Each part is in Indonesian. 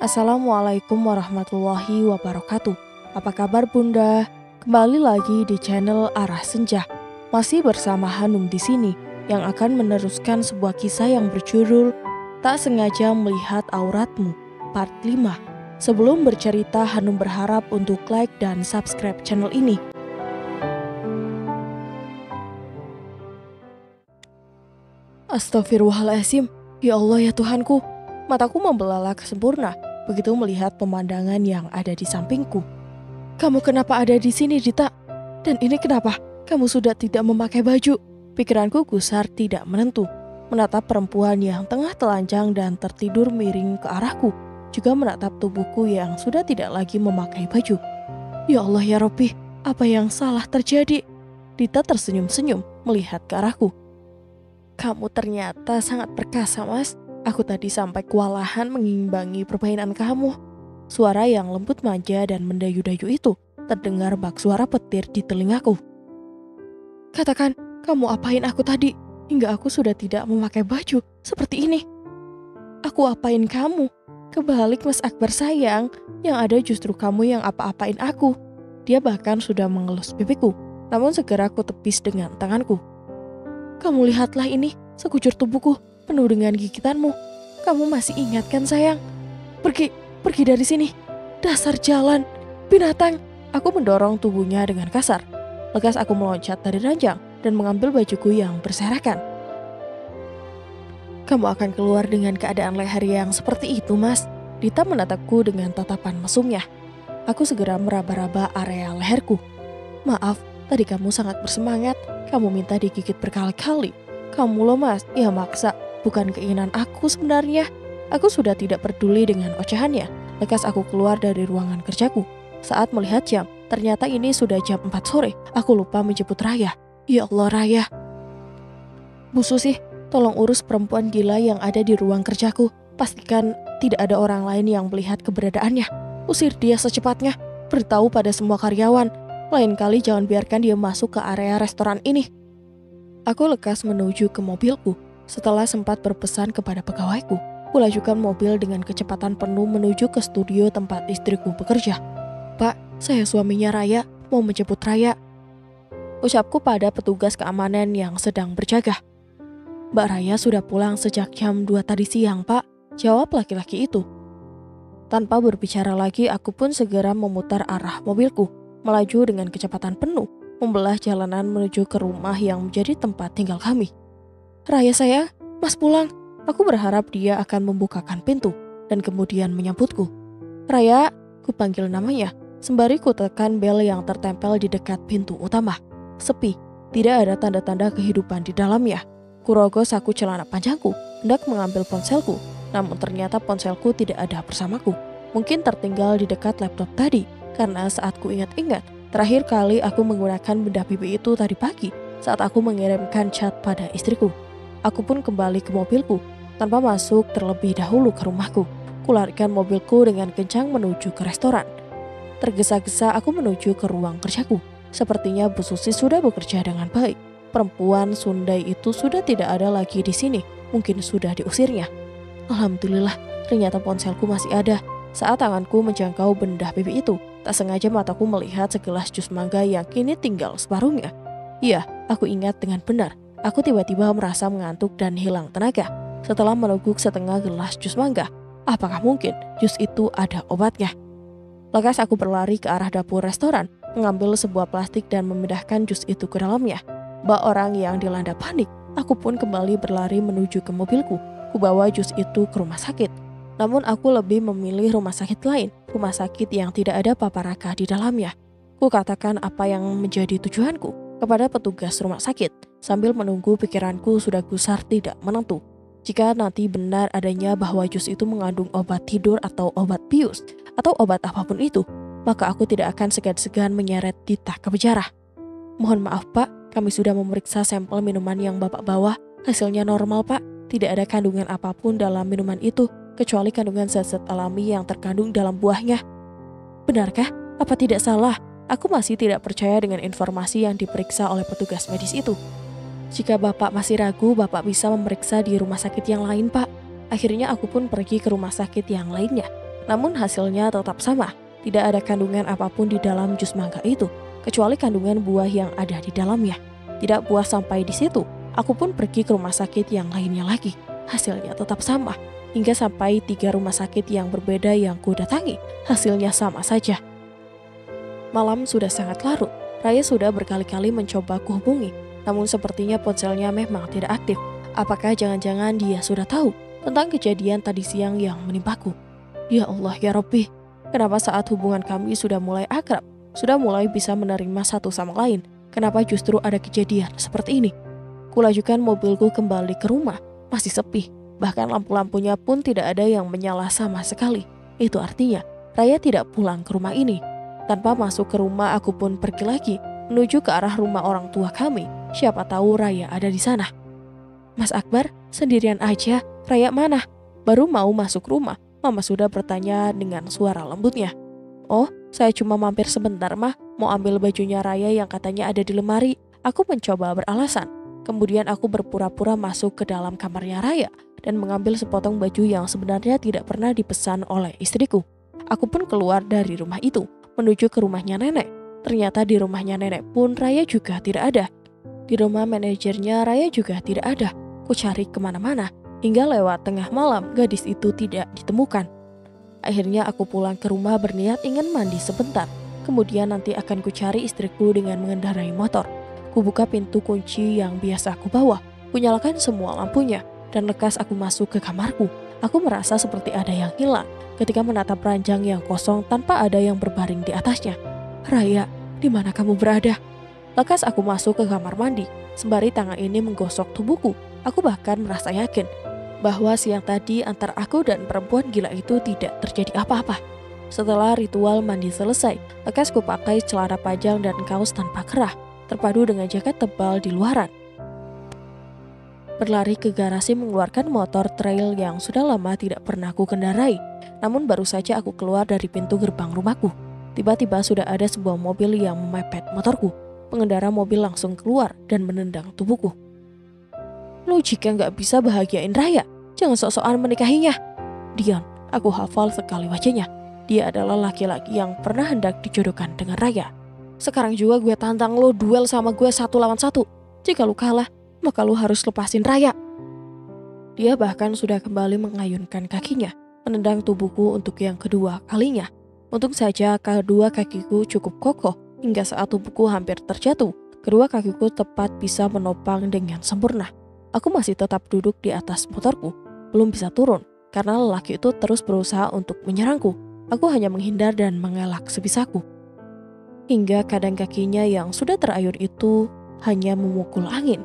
Assalamualaikum warahmatullahi wabarakatuh. Apa kabar Bunda? Kembali lagi di channel Arah Senja. Masih bersama Hanum di sini yang akan meneruskan sebuah kisah yang berjudul Tak Sengaja Melihat Auratmu, Part 5. Sebelum bercerita, Hanum berharap untuk like dan subscribe channel ini. Astagfirullahaladzim, ya Allah ya Tuhanku, mataku membelalak sempurna begitu melihat pemandangan yang ada di sampingku. Kamu kenapa ada di sini, Dita? Dan ini kenapa kamu sudah tidak memakai baju? Pikiranku gusar tidak menentu, menatap perempuan yang tengah telanjang dan tertidur miring ke arahku, juga menatap tubuhku yang sudah tidak lagi memakai baju. Ya Allah ya Robbi, apa yang salah terjadi? Dita tersenyum-senyum melihat ke arahku. Kamu ternyata sangat perkasa, Mas. Aku tadi sampai kewalahan mengimbangi permainan kamu. Suara yang lembut manja dan mendayu-dayu itu terdengar bak suara petir di telingaku. Katakan, kamu apain aku tadi hingga aku sudah tidak memakai baju seperti ini? Aku apain kamu? Kebalik Mas Akbar sayang, yang ada justru kamu yang apa-apain aku. Dia bahkan sudah mengelus pipiku, namun segera aku tepis dengan tanganku. Kamu lihatlah ini, sekujur tubuhku penuh dengan gigitanmu. Kamu masih ingat kan sayang? Pergi dari sini. Dasar jalan, binatang. Aku mendorong tubuhnya dengan kasar. Lekas aku meloncat dari ranjang dan mengambil bajuku yang berserakan. Kamu akan keluar dengan keadaan leher yang seperti itu, Mas. Dita menatapku dengan tatapan mesumnya. Aku segera meraba-raba area leherku. Maaf, tadi kamu sangat bersemangat. Kamu minta digigit berkali-kali. Kamu loh Mas, ya maksa. Bukan keinginan aku sebenarnya. Aku sudah tidak peduli dengan ocehannya. Lekas aku keluar dari ruangan kerjaku. Saat melihat jam, ternyata ini sudah jam 4 sore. Aku lupa menjemput Raya. Ya Allah Raya. Bu Susi, tolong urus perempuan gila yang ada di ruang kerjaku. Pastikan tidak ada orang lain yang melihat keberadaannya. Usir dia secepatnya. Beritahu pada semua karyawan. Lain kali jangan biarkan dia masuk ke area restoran ini. Aku lekas menuju ke mobilku. Setelah sempat berpesan kepada pegawaiku, kulajukan mobil dengan kecepatan penuh menuju ke studio tempat istriku bekerja. Pak, saya suaminya Raya, mau menjemput Raya. Ucapku pada petugas keamanan yang sedang berjaga. Mbak Raya sudah pulang sejak jam 2 tadi siang, Pak, jawab laki-laki itu. Tanpa berbicara lagi, aku pun segera memutar arah mobilku, melaju dengan kecepatan penuh, membelah jalanan menuju ke rumah yang menjadi tempat tinggal kami. Raya sayang, Mas pulang. Aku berharap dia akan membukakan pintu dan kemudian menyambutku. Raya, ku panggil namanya, sembari ku tekan bel yang tertempel di dekat pintu utama. Sepi, tidak ada tanda-tanda kehidupan di dalamnya. Kurogoh saku celana panjangku, hendak mengambil ponselku, namun ternyata ponselku tidak ada bersamaku. Mungkin tertinggal di dekat laptop tadi, karena saat ku ingat-ingat, terakhir kali aku menggunakan benda pipi itu tadi pagi saat aku mengirimkan chat pada istriku. Aku pun kembali ke mobilku tanpa masuk terlebih dahulu ke rumahku. Kularikan mobilku dengan kencang menuju ke restoran. Tergesa-gesa aku menuju ke ruang kerjaku. Sepertinya Bu Susi sudah bekerja dengan baik. Perempuan Sundai itu sudah tidak ada lagi di sini. Mungkin sudah diusirnya. Alhamdulillah, ternyata ponselku masih ada. Saat tanganku menjangkau benda pipi itu, tak sengaja mataku melihat segelas jus mangga yang kini tinggal separuhnya. Iya, aku ingat dengan benar. Aku tiba-tiba merasa mengantuk dan hilang tenaga. Setelah meneguk setengah gelas jus mangga, apakah mungkin jus itu ada obatnya? Lekas aku berlari ke arah dapur restoran, mengambil sebuah plastik dan memindahkan jus itu ke dalamnya. Bak orang yang dilanda panik, aku pun kembali berlari menuju ke mobilku. Kubawa jus itu ke rumah sakit. Namun aku lebih memilih rumah sakit lain, rumah sakit yang tidak ada paparaka di dalamnya. Ku katakan apa yang menjadi tujuanku kepada petugas rumah sakit, sambil menunggu pikiranku sudah gusar tidak menentu. Jika nanti benar adanya bahwa jus itu mengandung obat tidur atau obat bius, atau obat apapun itu, maka aku tidak akan segan-segan menyeret Dita ke penjara. Mohon maaf Pak, kami sudah memeriksa sampel minuman yang Bapak bawa, hasilnya normal Pak, tidak ada kandungan apapun dalam minuman itu, kecuali kandungan zat-zat alami yang terkandung dalam buahnya. Benarkah? Apa tidak salah? Aku masih tidak percaya dengan informasi yang diperiksa oleh petugas medis itu. Jika Bapak masih ragu, Bapak bisa memeriksa di rumah sakit yang lain, Pak. Akhirnya aku pun pergi ke rumah sakit yang lainnya. Namun hasilnya tetap sama. Tidak ada kandungan apapun di dalam jus mangga itu, kecuali kandungan buah yang ada di dalamnya. Tidak puas sampai di situ, aku pun pergi ke rumah sakit yang lainnya lagi. Hasilnya tetap sama. Hingga sampai 3 rumah sakit yang berbeda yang ku datangi, hasilnya sama saja. Malam sudah sangat larut. Raya sudah berkali-kali mencoba kuhubungi, namun sepertinya ponselnya memang tidak aktif. Apakah jangan-jangan dia sudah tahu tentang kejadian tadi siang yang menimpaku? Ya Allah ya Rabbi, kenapa saat hubungan kami sudah mulai akrab, sudah mulai bisa menerima satu sama lain, kenapa justru ada kejadian seperti ini? Kulajukan mobilku kembali ke rumah, masih sepi, bahkan lampu-lampunya pun tidak ada yang menyala sama sekali. Itu artinya Raya tidak pulang ke rumah ini. Tanpa masuk ke rumah, aku pun pergi lagi menuju ke arah rumah orang tua kami. Siapa tahu Raya ada di sana. Mas Akbar, sendirian aja, Raya mana? Baru mau masuk rumah, Mama sudah bertanya dengan suara lembutnya. Oh, saya cuma mampir sebentar mah, mau ambil bajunya Raya yang katanya ada di lemari. Aku mencoba beralasan. Kemudian aku berpura-pura masuk ke dalam kamarnya Raya dan mengambil sepotong baju yang sebenarnya tidak pernah dipesan oleh istriku. Aku pun keluar dari rumah itu, menuju ke rumahnya nenek. Ternyata di rumahnya nenek pun Raya juga tidak ada. Di rumah manajernya Raya juga tidak ada. Ku cari kemana-mana, hingga lewat tengah malam gadis itu tidak ditemukan. Akhirnya aku pulang ke rumah berniat ingin mandi sebentar. Kemudian nanti akan ku cari istriku dengan mengendarai motor. Ku buka pintu kunci yang biasa aku bawa, ku nyalakan semua lampunya, dan lekas aku masuk ke kamarku. Aku merasa seperti ada yang hilang ketika menatap ranjang yang kosong tanpa ada yang berbaring di atasnya. Raya, di mana kamu berada? Lekas aku masuk ke kamar mandi, sembari tangan ini menggosok tubuhku. Aku bahkan merasa yakin bahwa siang tadi antara aku dan perempuan gila itu tidak terjadi apa-apa. Setelah ritual mandi selesai, lekas ku pakai celana panjang dan kaos tanpa kerah, terpadu dengan jaket tebal di luaran. Berlari ke garasi mengeluarkan motor trail yang sudah lama tidak pernah aku kendarai. Namun baru saja aku keluar dari pintu gerbang rumahku, tiba-tiba sudah ada sebuah mobil yang memepet motorku. Pengendara mobil langsung keluar dan menendang tubuhku. Lo jika nggak bisa bahagiain Raya, jangan sok-sokan menikahinya. Dion, aku hafal sekali wajahnya. Dia adalah laki-laki yang pernah hendak dijodohkan dengan Raya. Sekarang juga gue tantang lo duel sama gue 1 lawan 1. Jika lo kalah, maka lo harus lepasin Raya. Dia bahkan sudah kembali mengayunkan kakinya, menendang tubuhku untuk yang kedua kalinya. Untung saja kedua kakiku cukup kokoh, hingga saat tubuhku hampir terjatuh, kedua kakiku tepat bisa menopang dengan sempurna. Aku masih tetap duduk di atas motorku, belum bisa turun, karena lelaki itu terus berusaha untuk menyerangku. Aku hanya menghindar dan mengelak sebisaku. Hingga kadang kakinya yang sudah terayun itu hanya memukul angin.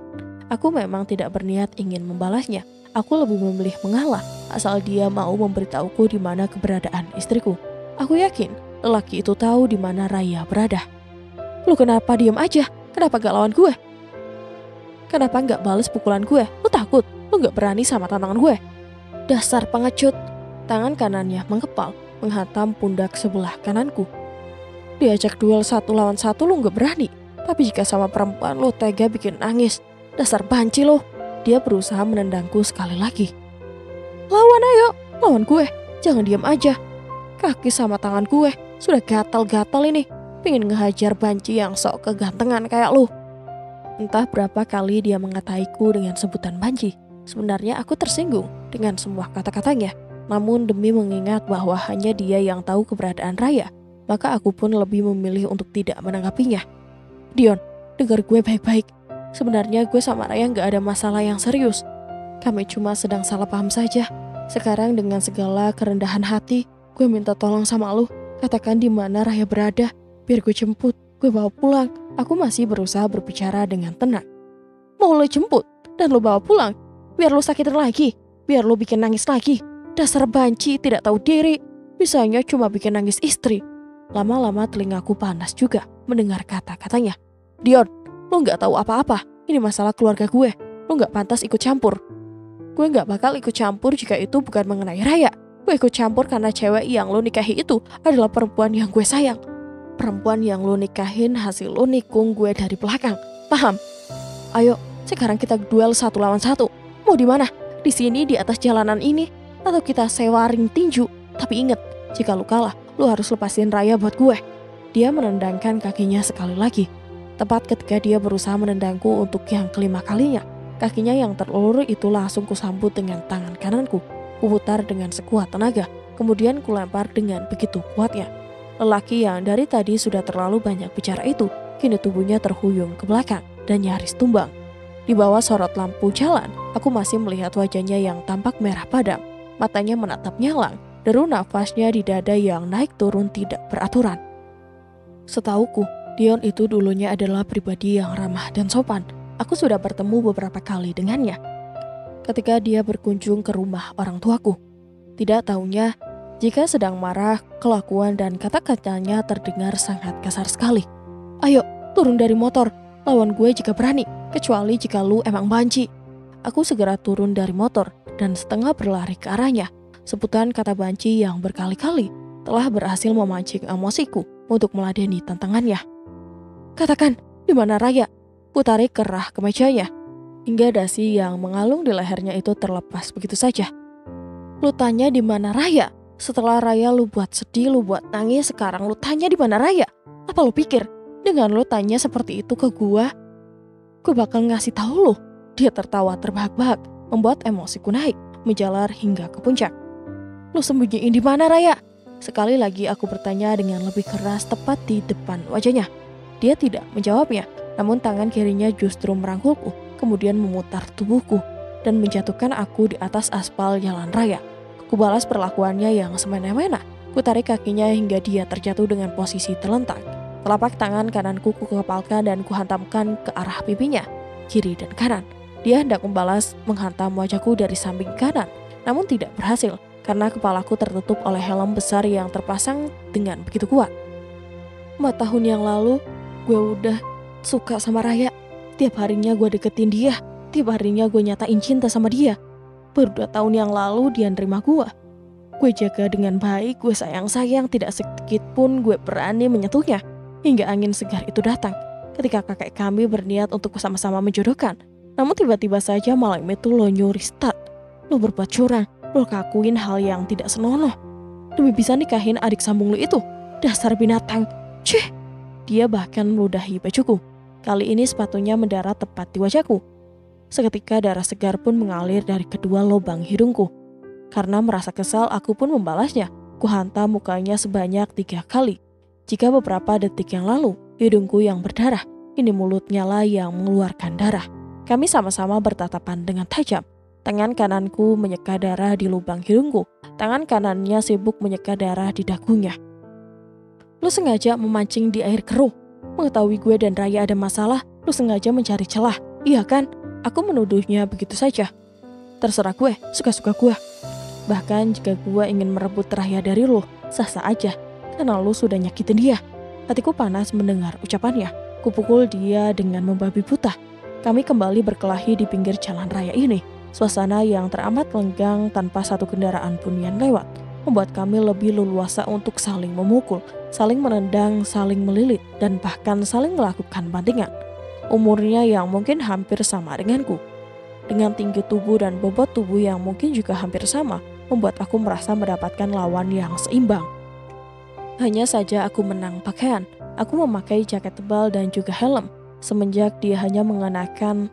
Aku memang tidak berniat ingin membalasnya. Aku lebih memilih mengalah, asal dia mau memberitahuku di mana keberadaan istriku. Aku yakin lelaki itu tahu di mana Raya berada. Lu kenapa diam aja? Kenapa gak lawan gue? Kenapa gak balas pukulan gue? Lu takut? Lu gak berani sama tantangan gue? Dasar pengecut. Tangan kanannya mengepal, menghantam pundak sebelah kananku. Diajak duel 1 lawan 1 lu gak berani. Tapi jika sama perempuan lu tega bikin nangis. Dasar banci lu. Dia berusaha menendangku sekali lagi. Lawan ayo, lawan gue. Jangan diam aja. Kaki sama tangan gue sudah gatal-gatal ini. Pengen ngehajar banci yang sok kegantengan kayak lu. Entah berapa kali dia mengataiku dengan sebutan banci. Sebenarnya aku tersinggung dengan semua kata-katanya. Namun demi mengingat bahwa hanya dia yang tahu keberadaan Raya, maka aku pun lebih memilih untuk tidak menanggapinya. Dion, dengar gue baik-baik. Sebenarnya gue sama Raya gak ada masalah yang serius. Kami cuma sedang salah paham saja. Sekarang dengan segala kerendahan hati, gue minta tolong sama lu. Katakan di mana Raya berada, biar gue jemput, gue bawa pulang. Aku masih berusaha berbicara dengan tenang. Mau lo jemput dan lo bawa pulang? Biar lo sakitin lagi? Biar lo bikin nangis lagi? Dasar banci tidak tahu diri. Bisanya cuma bikin nangis istri. Lama-lama telingaku panas juga mendengar kata-katanya. Dion, lo gak tahu apa-apa. Ini masalah keluarga gue. Lo gak pantas ikut campur. Gue gak bakal ikut campur jika itu bukan mengenai Raya. Gue ikut campur karena cewek yang lo nikahi itu adalah perempuan yang gue sayang. Perempuan yang lo nikahin hasil lo nikung gue dari belakang. Paham? Ayo, sekarang kita duel 1 lawan 1. Mau di mana? Di sini di atas jalanan ini atau kita sewa ring tinju? Tapi inget, Jika lu kalah, lu harus lepasin Raya buat gue. Dia menendangkan kakinya sekali lagi. Tepat ketika dia berusaha menendangku untuk yang kelima kalinya, kakinya yang terulur itu langsung kusambut dengan tangan kananku. Kuputar dengan sekuat tenaga, kemudian kulempar dengan begitu kuatnya. Lelaki yang dari tadi sudah terlalu banyak bicara itu, kini tubuhnya terhuyung ke belakang dan nyaris tumbang. Di bawah sorot lampu jalan, aku masih melihat wajahnya yang tampak merah padam. Matanya menatap nyalang, deru nafasnya di dada yang naik turun tidak beraturan. Setauku, Dion itu dulunya adalah pribadi yang ramah dan sopan. Aku sudah bertemu beberapa kali dengannya ketika dia berkunjung ke rumah orang tuaku. Tidak taunya, jika sedang marah, kelakuan dan kata-katanya terdengar sangat kasar sekali. Ayo, turun dari motor, lawan gue jika berani, kecuali jika lu emang banci. Aku segera turun dari motor dan setengah berlari ke arahnya. Sebutan kata banci yang berkali-kali telah berhasil memancing emosiku untuk meladeni tantangannya. Katakan, di mana Raya? Putarik kerah ke mejanya, hingga dasi yang mengalung di lehernya itu terlepas begitu saja. Lu tanya di mana Raya? Setelah Raya lu buat sedih, lu buat nangis, sekarang lu tanya di mana Raya? Apa lu pikir, dengan lu tanya seperti itu ke gue bakal ngasih tahu lu? Dia tertawa terbahak-bahak, membuat emosiku naik, menjalar hingga ke puncak. Lu sembunyiin di mana Raya? Sekali lagi aku bertanya dengan lebih keras tepat di depan wajahnya. Dia tidak menjawabnya, namun tangan kirinya justru merangkulku, kemudian memutar tubuhku dan menjatuhkan aku di atas aspal jalan raya. Kubalas perlakuannya yang semena-mena. Kutarik kakinya hingga dia terjatuh dengan posisi terlentang. Telapak tangan kananku kukepalkan dan kuhantamkan ke arah pipinya, kiri dan kanan. Dia hendak membalas menghantam wajahku dari samping kanan, namun tidak berhasil karena kepalaku tertutup oleh helm besar yang terpasang dengan begitu kuat. 4 tahun yang lalu, gue udah suka sama Raya. Tiap harinya gue deketin dia, tiap harinya gue nyatain cinta sama dia. Baru 2 tahun yang lalu dia nerima gue. Gue jaga dengan baik, gue sayang-sayang, tidak sedikit pun gue berani menyentuhnya. Hingga angin segar itu datang, ketika kakek kami berniat untuk sama-sama menjodohkan. Namun tiba-tiba saja malam itu lo nyuri start. Lo berbuat curang, lo kakuin hal yang tidak senonoh demi bisa nikahin adik sambung lo itu. Dasar binatang. Cih. Dia bahkan meludahi bajuku. Kali ini sepatunya mendarat tepat di wajahku. Seketika darah segar pun mengalir dari kedua lubang hidungku. Karena merasa kesal, aku pun membalasnya. Kuhantam mukanya sebanyak 3 kali. Jika beberapa detik yang lalu, hidungku yang berdarah, kini mulutnya lah yang mengeluarkan darah. Kami sama-sama bertatapan dengan tajam. Tangan kananku menyeka darah di lubang hidungku. Tangan kanannya sibuk menyeka darah di dagunya. Lu sengaja memancing di air keruh. Mengetahui gue dan Raya ada masalah, lu sengaja mencari celah. Iya kan? Aku menuduhnya begitu saja. Terserah gue, suka-suka gue. Bahkan jika gue ingin merebut Raya dari lu, sah-sah aja. Karena lu sudah nyakitin dia. Hatiku panas mendengar ucapannya. Kupukul dia dengan membabi buta. Kami kembali berkelahi di pinggir jalan raya ini. Suasana yang teramat lenggang tanpa satu kendaraan pun yang lewat membuat kami lebih leluasa untuk saling memukul, saling menendang, saling melilit, dan bahkan saling melakukan bantingan. Umurnya yang mungkin hampir sama denganku. Dengan tinggi tubuh dan bobot tubuh yang mungkin juga hampir sama, membuat aku merasa mendapatkan lawan yang seimbang. Hanya saja aku menang pakaian. Aku memakai jaket tebal dan juga helm. Semenjak dia hanya mengenakan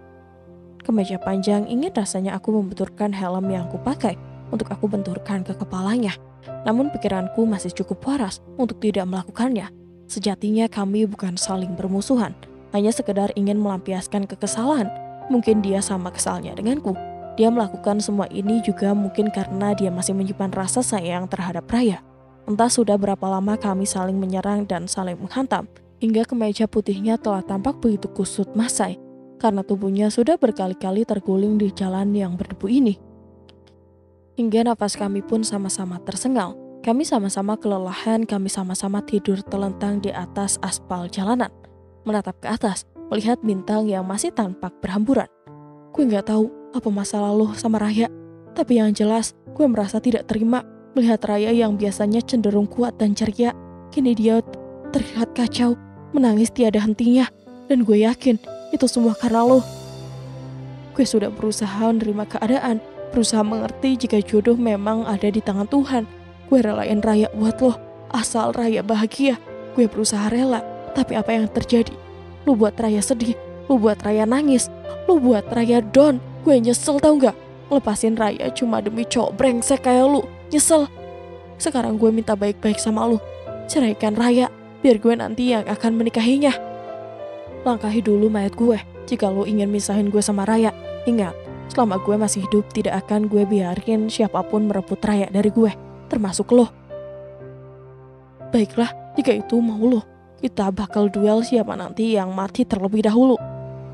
kemeja panjang, ingin rasanya aku membenturkan helm yang kupakai untuk aku benturkan ke kepalanya. Namun pikiranku masih cukup waras untuk tidak melakukannya. Sejatinya kami bukan saling bermusuhan, hanya sekedar ingin melampiaskan kekesalan. Mungkin dia sama kesalnya denganku. Dia melakukan semua ini juga mungkin karena dia masih menyimpan rasa sayang terhadap Raya. Entah sudah berapa lama kami saling menyerang dan saling menghantam, hingga kemeja putihnya telah tampak begitu kusut masai, karena tubuhnya sudah berkali-kali terguling di jalan yang berdebu ini. Hingga nafas kami pun sama-sama tersengal. Kami sama-sama kelelahan, kami sama-sama tidur telentang di atas aspal jalanan. Menatap ke atas, melihat bintang yang masih tampak berhamburan. Gue gak tahu apa masalah lo sama Raya, tapi yang jelas gue merasa tidak terima melihat Raya yang biasanya cenderung kuat dan ceria. Kini dia terlihat kacau, menangis tiada hentinya, dan gue yakin itu semua karena lo. Gue sudah berusaha menerima keadaan, berusaha mengerti jika jodoh memang ada di tangan Tuhan. Gue relain Raya buat lo. Asal Raya bahagia, gue berusaha rela. Tapi apa yang terjadi? Lu buat Raya sedih, lu buat Raya nangis, lu buat Raya down. Gue nyesel tau gak? Lepasin Raya cuma demi cowok brengsek kayak lu. Nyesel. Sekarang gue minta baik-baik sama lu. Ceraikan Raya, biar gue nanti yang akan menikahinya. Langkahi dulu mayat gue. Jika lu ingin misahin gue sama Raya, ingat, selama gue masih hidup tidak akan gue biarin siapapun merebut Raya dari gue, termasuk lo. Baiklah, jika itu mau lo, kita bakal duel siapa nanti yang mati terlebih dahulu.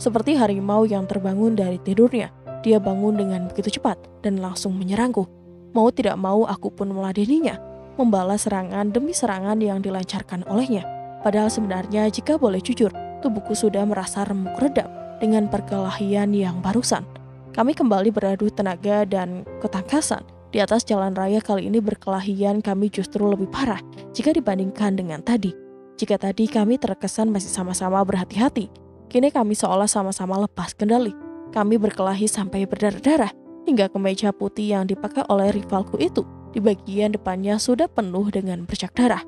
Seperti harimau yang terbangun dari tidurnya, dia bangun dengan begitu cepat dan langsung menyerangku. Mau tidak mau aku pun meladeninya, membalas serangan demi serangan yang dilancarkan olehnya. Padahal sebenarnya jika boleh jujur, tubuhku sudah merasa remuk redam dengan perkelahian yang barusan. Kami kembali beradu tenaga dan ketangkasan. Di atas jalan raya kali ini berkelahian kami justru lebih parah jika dibandingkan dengan tadi. Jika tadi kami terkesan masih sama-sama berhati-hati, kini kami seolah sama-sama lepas kendali. Kami berkelahi sampai berdarah-darah, hingga kemeja putih yang dipakai oleh rivalku itu di bagian depannya sudah penuh dengan bercak darah.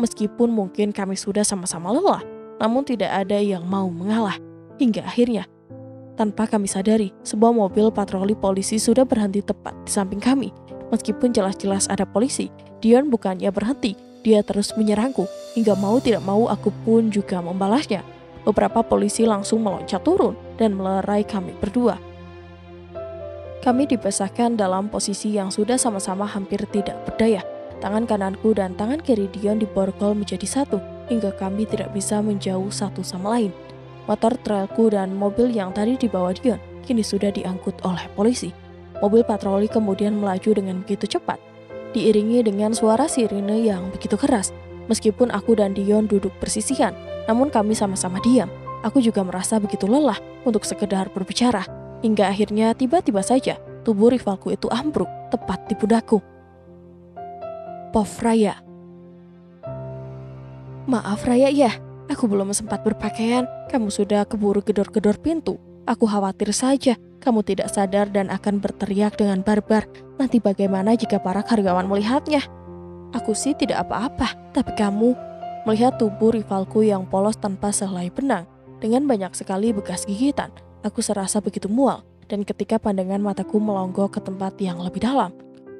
Meskipun mungkin kami sudah sama-sama lelah, namun tidak ada yang mau mengalah. Hingga akhirnya, tanpa kami sadari, sebuah mobil patroli polisi sudah berhenti tepat di samping kami. Meskipun jelas-jelas ada polisi, Dion bukannya berhenti, dia terus menyerangku. Hingga mau tidak mau aku pun juga membalasnya. Beberapa polisi langsung meloncat turun dan melerai kami berdua. Kami dibesarkan dalam posisi yang sudah sama-sama hampir tidak berdaya. Tangan kananku dan tangan kiri Dion diborgol menjadi satu, hingga kami tidak bisa menjauh satu sama lain. Motor trailku dan mobil yang tadi dibawa Dion kini sudah diangkut oleh polisi. Mobil patroli kemudian melaju dengan begitu cepat, diiringi dengan suara sirine yang begitu keras. Meskipun aku dan Dion duduk bersisihan, namun kami sama-sama diam. Aku juga merasa begitu lelah untuk sekedar berbicara, hingga akhirnya tiba-tiba saja tubuh rivalku itu ambruk tepat di pundakku. Pof Raya. Maaf Raya ya, aku belum sempat berpakaian, kamu sudah keburu gedor-gedor pintu. Aku khawatir saja kamu tidak sadar dan akan berteriak dengan barbar. Nanti bagaimana jika para karyawan melihatnya? Aku sih tidak apa-apa, tapi kamu. Melihat tubuh rivalku yang polos tanpa sehelai benang, dengan banyak sekali bekas gigitan, aku serasa begitu mual. Dan ketika pandangan mataku melonggok ke tempat yang lebih dalam,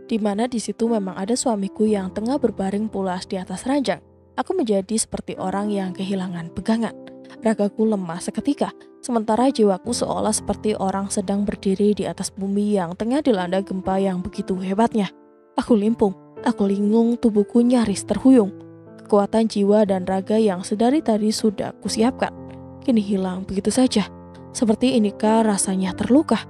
di mana di situ memang ada suamiku yang tengah berbaring pulas di atas ranjang, aku menjadi seperti orang yang kehilangan pegangan. Ragaku lemah seketika, sementara jiwaku seolah seperti orang sedang berdiri di atas bumi yang tengah dilanda gempa yang begitu hebatnya. Aku limpung, aku linglung, tubuhku nyaris terhuyung. Kekuatan jiwa dan raga yang sedari tadi sudah kusiapkan, kini hilang begitu saja. Seperti inikah rasanya terluka?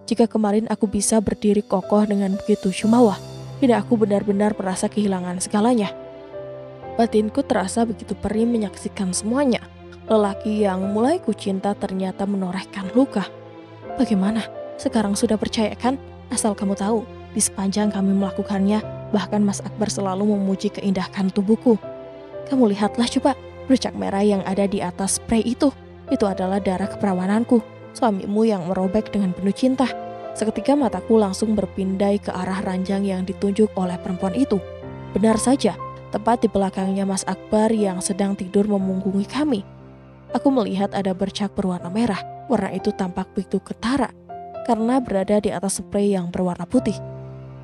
Jika kemarin aku bisa berdiri kokoh dengan begitu jumawa, kini aku benar-benar merasa kehilangan segalanya. Batinku terasa begitu perih menyaksikan semuanya. Lelaki yang mulai kucinta ternyata menorehkan luka. Bagaimana? Sekarang sudah percaya kan? Asal kamu tahu, di sepanjang kami melakukannya, bahkan Mas Akbar selalu memuji keindahan tubuhku. Kamu lihatlah coba, bercak merah yang ada di atas spray itu. Itu adalah darah keperawananku, suamimu yang merobek dengan penuh cinta. Seketika mataku langsung berpindai ke arah ranjang yang ditunjuk oleh perempuan itu. Benar saja, tepat di belakangnya Mas Akbar yang sedang tidur memunggungi kami. Aku melihat ada bercak berwarna merah. Warna itu tampak begitu ketara karena berada di atas spray yang berwarna putih.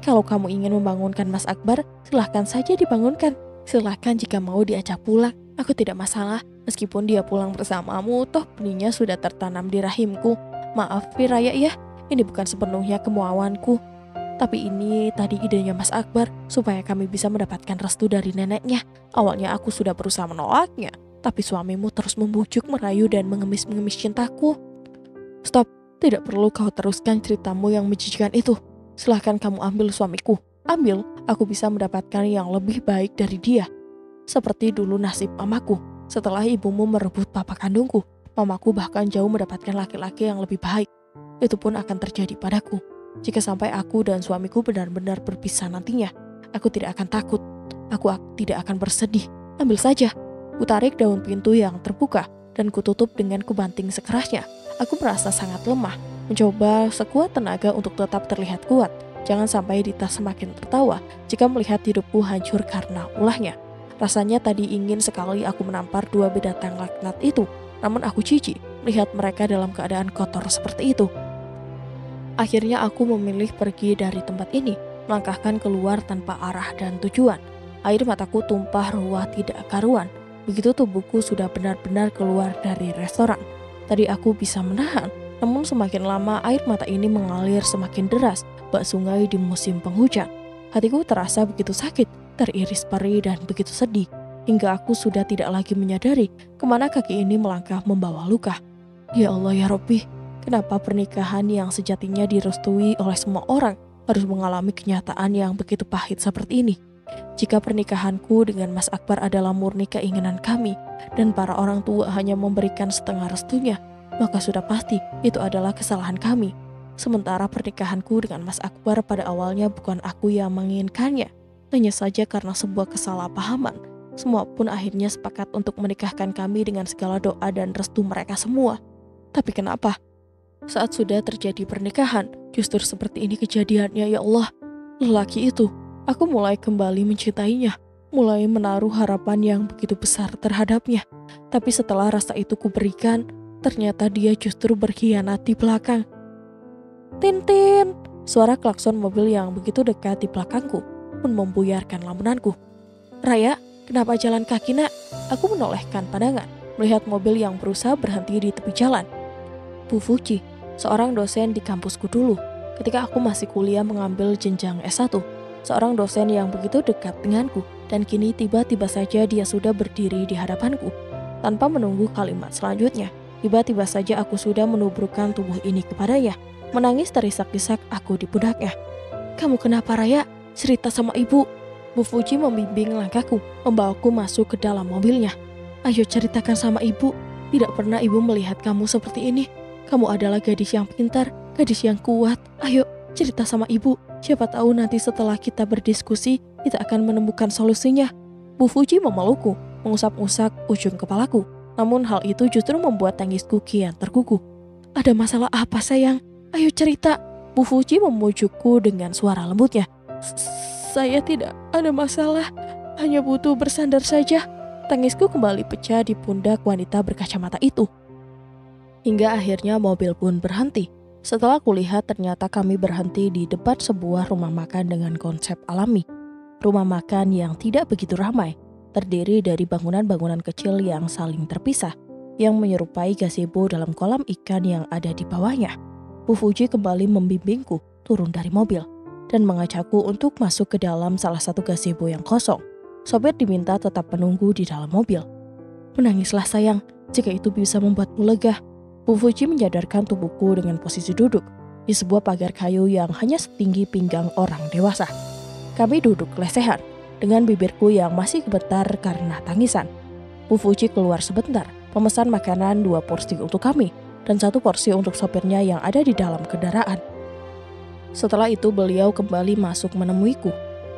Kalau kamu ingin membangunkan Mas Akbar, silahkan saja dibangunkan. Silahkan jika mau diajak pulang. Aku tidak masalah. Meskipun dia pulang bersamamu, toh benihnya sudah tertanam di rahimku. Maaf Raya ya, ini bukan sepenuhnya kemauanku. Tapi ini tadi idenya Mas Akbar, supaya kami bisa mendapatkan restu dari neneknya. Awalnya aku sudah berusaha menolaknya, tapi suamimu terus membujuk, merayu, dan mengemis-mengemis cintaku. Stop, tidak perlu kau teruskan ceritamu yang menjijikan itu. Silahkan kamu ambil suamiku. Ambil, aku bisa mendapatkan yang lebih baik dari dia. Seperti dulu nasib mamaku. Setelah ibumu merebut papa kandungku, mamaku bahkan jauh mendapatkan laki-laki yang lebih baik. Itu pun akan terjadi padaku. Jika sampai aku dan suamiku benar-benar berpisah nantinya, aku tidak akan takut. Aku tidak akan bersedih. Ambil saja. Kutarik daun pintu yang terbuka dan kututup dengan kubanting sekerasnya. Aku merasa sangat lemah, mencoba sekuat tenaga untuk tetap terlihat kuat. Jangan sampai Dita semakin tertawa jika melihat hidupku hancur karena ulahnya. Rasanya tadi ingin sekali aku menampar dua binatang laknat itu, namun aku jijik melihat mereka dalam keadaan kotor seperti itu. Akhirnya aku memilih pergi dari tempat ini, melangkahkan keluar tanpa arah dan tujuan. Air mataku tumpah ruah tidak karuan. Begitu tubuhku sudah benar-benar keluar dari restoran. Tadi aku bisa menahan, namun semakin lama air mata ini mengalir semakin deras, bak sungai di musim penghujan. Hatiku terasa begitu sakit, teriris perih dan begitu sedih, hingga aku sudah tidak lagi menyadari kemana kaki ini melangkah membawa luka. Ya Allah ya Robbi, kenapa pernikahan yang sejatinya direstui oleh semua orang harus mengalami kenyataan yang begitu pahit seperti ini? Jika pernikahanku dengan Mas Akbar adalah murni keinginan kami dan para orang tua hanya memberikan setengah restunya, maka sudah pasti itu adalah kesalahan kami. Sementara pernikahanku dengan Mas Akbar pada awalnya bukan aku yang menginginkannya, hanya saja karena sebuah kesalahpahaman. Semua pun akhirnya sepakat untuk menikahkan kami dengan segala doa dan restu mereka semua. Tapi kenapa? Saat sudah terjadi pernikahan, justru seperti ini kejadiannya ya Allah. Lelaki itu, aku mulai kembali mencintainya, mulai menaruh harapan yang begitu besar terhadapnya. Tapi setelah rasa itu kuberikan, ternyata dia justru berkhianat di belakang. Tintin! Suara klakson mobil yang begitu dekat di belakangku pun membuyarkan lamunanku. Raya, kenapa jalan kaki nak? Aku menolehkan pandangan, melihat mobil yang berusaha berhenti di tepi jalan. Bu Fuji, seorang dosen di kampusku dulu, ketika aku masih kuliah mengambil jenjang S1. Seorang dosen yang begitu dekat denganku, dan kini tiba-tiba saja dia sudah berdiri di hadapanku. Tanpa menunggu kalimat selanjutnya, tiba-tiba saja aku sudah menubrukkan tubuh ini kepadanya. Menangis terisak-isak aku di pundaknya. Kamu kenapa Raya? Cerita sama ibu. Bu Fuji membimbing langkahku, membawaku masuk ke dalam mobilnya. Ayo ceritakan sama ibu. Tidak pernah ibu melihat kamu seperti ini. Kamu adalah gadis yang pintar, gadis yang kuat. Ayo cerita sama ibu. Siapa tahu nanti setelah kita berdiskusi, kita akan menemukan solusinya. Bu Fuji memelukku, mengusap-usap ujung kepalaku. Namun hal itu justru membuat tangisku kian terkukuh. Ada masalah apa sayang? Ayo cerita. Bu Fuji memujukku dengan suara lembutnya. Saya tidak ada masalah, hanya butuh bersandar saja. Tangisku kembali pecah di pundak wanita berkacamata itu. Hingga akhirnya mobil pun berhenti. Setelah kulihat ternyata kami berhenti di depan sebuah rumah makan dengan konsep alami. Rumah makan yang tidak begitu ramai, terdiri dari bangunan-bangunan kecil yang saling terpisah, yang menyerupai gazebo dalam kolam ikan yang ada di bawahnya. Bu Fuji kembali membimbingku turun dari mobil dan mengajakku untuk masuk ke dalam salah satu gazebo yang kosong. Sopir diminta tetap menunggu di dalam mobil. Menangislah sayang, jika itu bisa membuatmu lega. Bu Fuji menyadarkan tubuhku dengan posisi duduk di sebuah pagar kayu yang hanya setinggi pinggang orang dewasa. Kami duduk lesehan dengan bibirku yang masih gemetar karena tangisan. Bu Fuji keluar sebentar, memesan makanan 2 porsi untuk kami dan 1 porsi untuk sopirnya yang ada di dalam kendaraan. Setelah itu beliau kembali masuk menemuiku.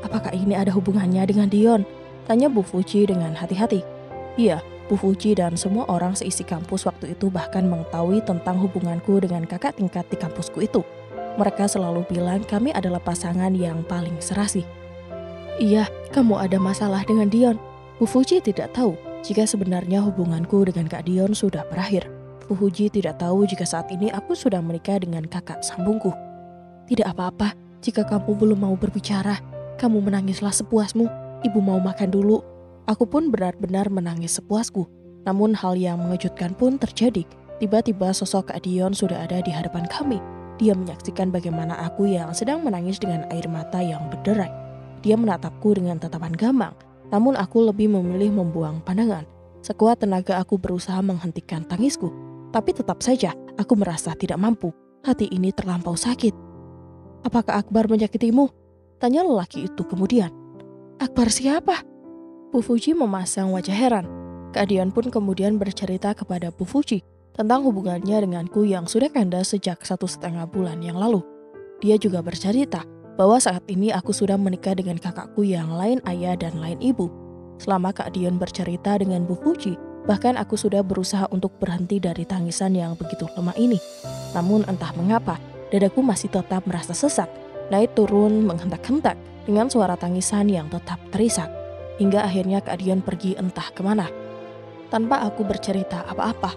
Apakah ini ada hubungannya dengan Dion? Tanya Bu Fuji dengan hati-hati. Iya, Bu Fuji dan semua orang seisi kampus waktu itu bahkan mengetahui tentang hubunganku dengan kakak tingkat di kampusku itu. Mereka selalu bilang kami adalah pasangan yang paling serasi. Iya, kamu ada masalah dengan Dion. Bu Fuji tidak tahu jika sebenarnya hubunganku dengan Kak Dion sudah berakhir. Bu Fuji tidak tahu jika saat ini aku sudah menikah dengan kakak sambungku. Tidak apa-apa, jika kamu belum mau berbicara, kamu menangislah sepuasmu. Ibu mau makan dulu. Aku pun benar-benar menangis sepuasku. Namun hal yang mengejutkan pun terjadi. Tiba-tiba sosok Kak Dion sudah ada di hadapan kami. Dia menyaksikan bagaimana aku yang sedang menangis dengan air mata yang berderai. Dia menatapku dengan tatapan gambang. Namun aku lebih memilih membuang pandangan. Sekuat tenaga aku berusaha menghentikan tangisku. Tapi tetap saja aku merasa tidak mampu. Hati ini terlampau sakit. Apakah Akbar menyakitimu? Tanya lelaki itu kemudian. Akbar siapa? Bu Fuji memasang wajah heran. Kak Dion pun kemudian bercerita kepada Bu Fuji tentang hubungannya denganku yang sudah kandas sejak 1,5 bulan yang lalu. Dia juga bercerita bahwa saat ini aku sudah menikah dengan kakakku yang lain ayah dan lain ibu. Selama Kak Dion bercerita dengan Bu Fuji, bahkan aku sudah berusaha untuk berhenti dari tangisan yang begitu lemah ini. Namun entah mengapa, dadaku masih tetap merasa sesak. naik turun menghentak-hentak dengan suara tangisan yang tetap terisak. Hingga akhirnya Kak Dion pergi entah kemana. Tanpa aku bercerita apa-apa,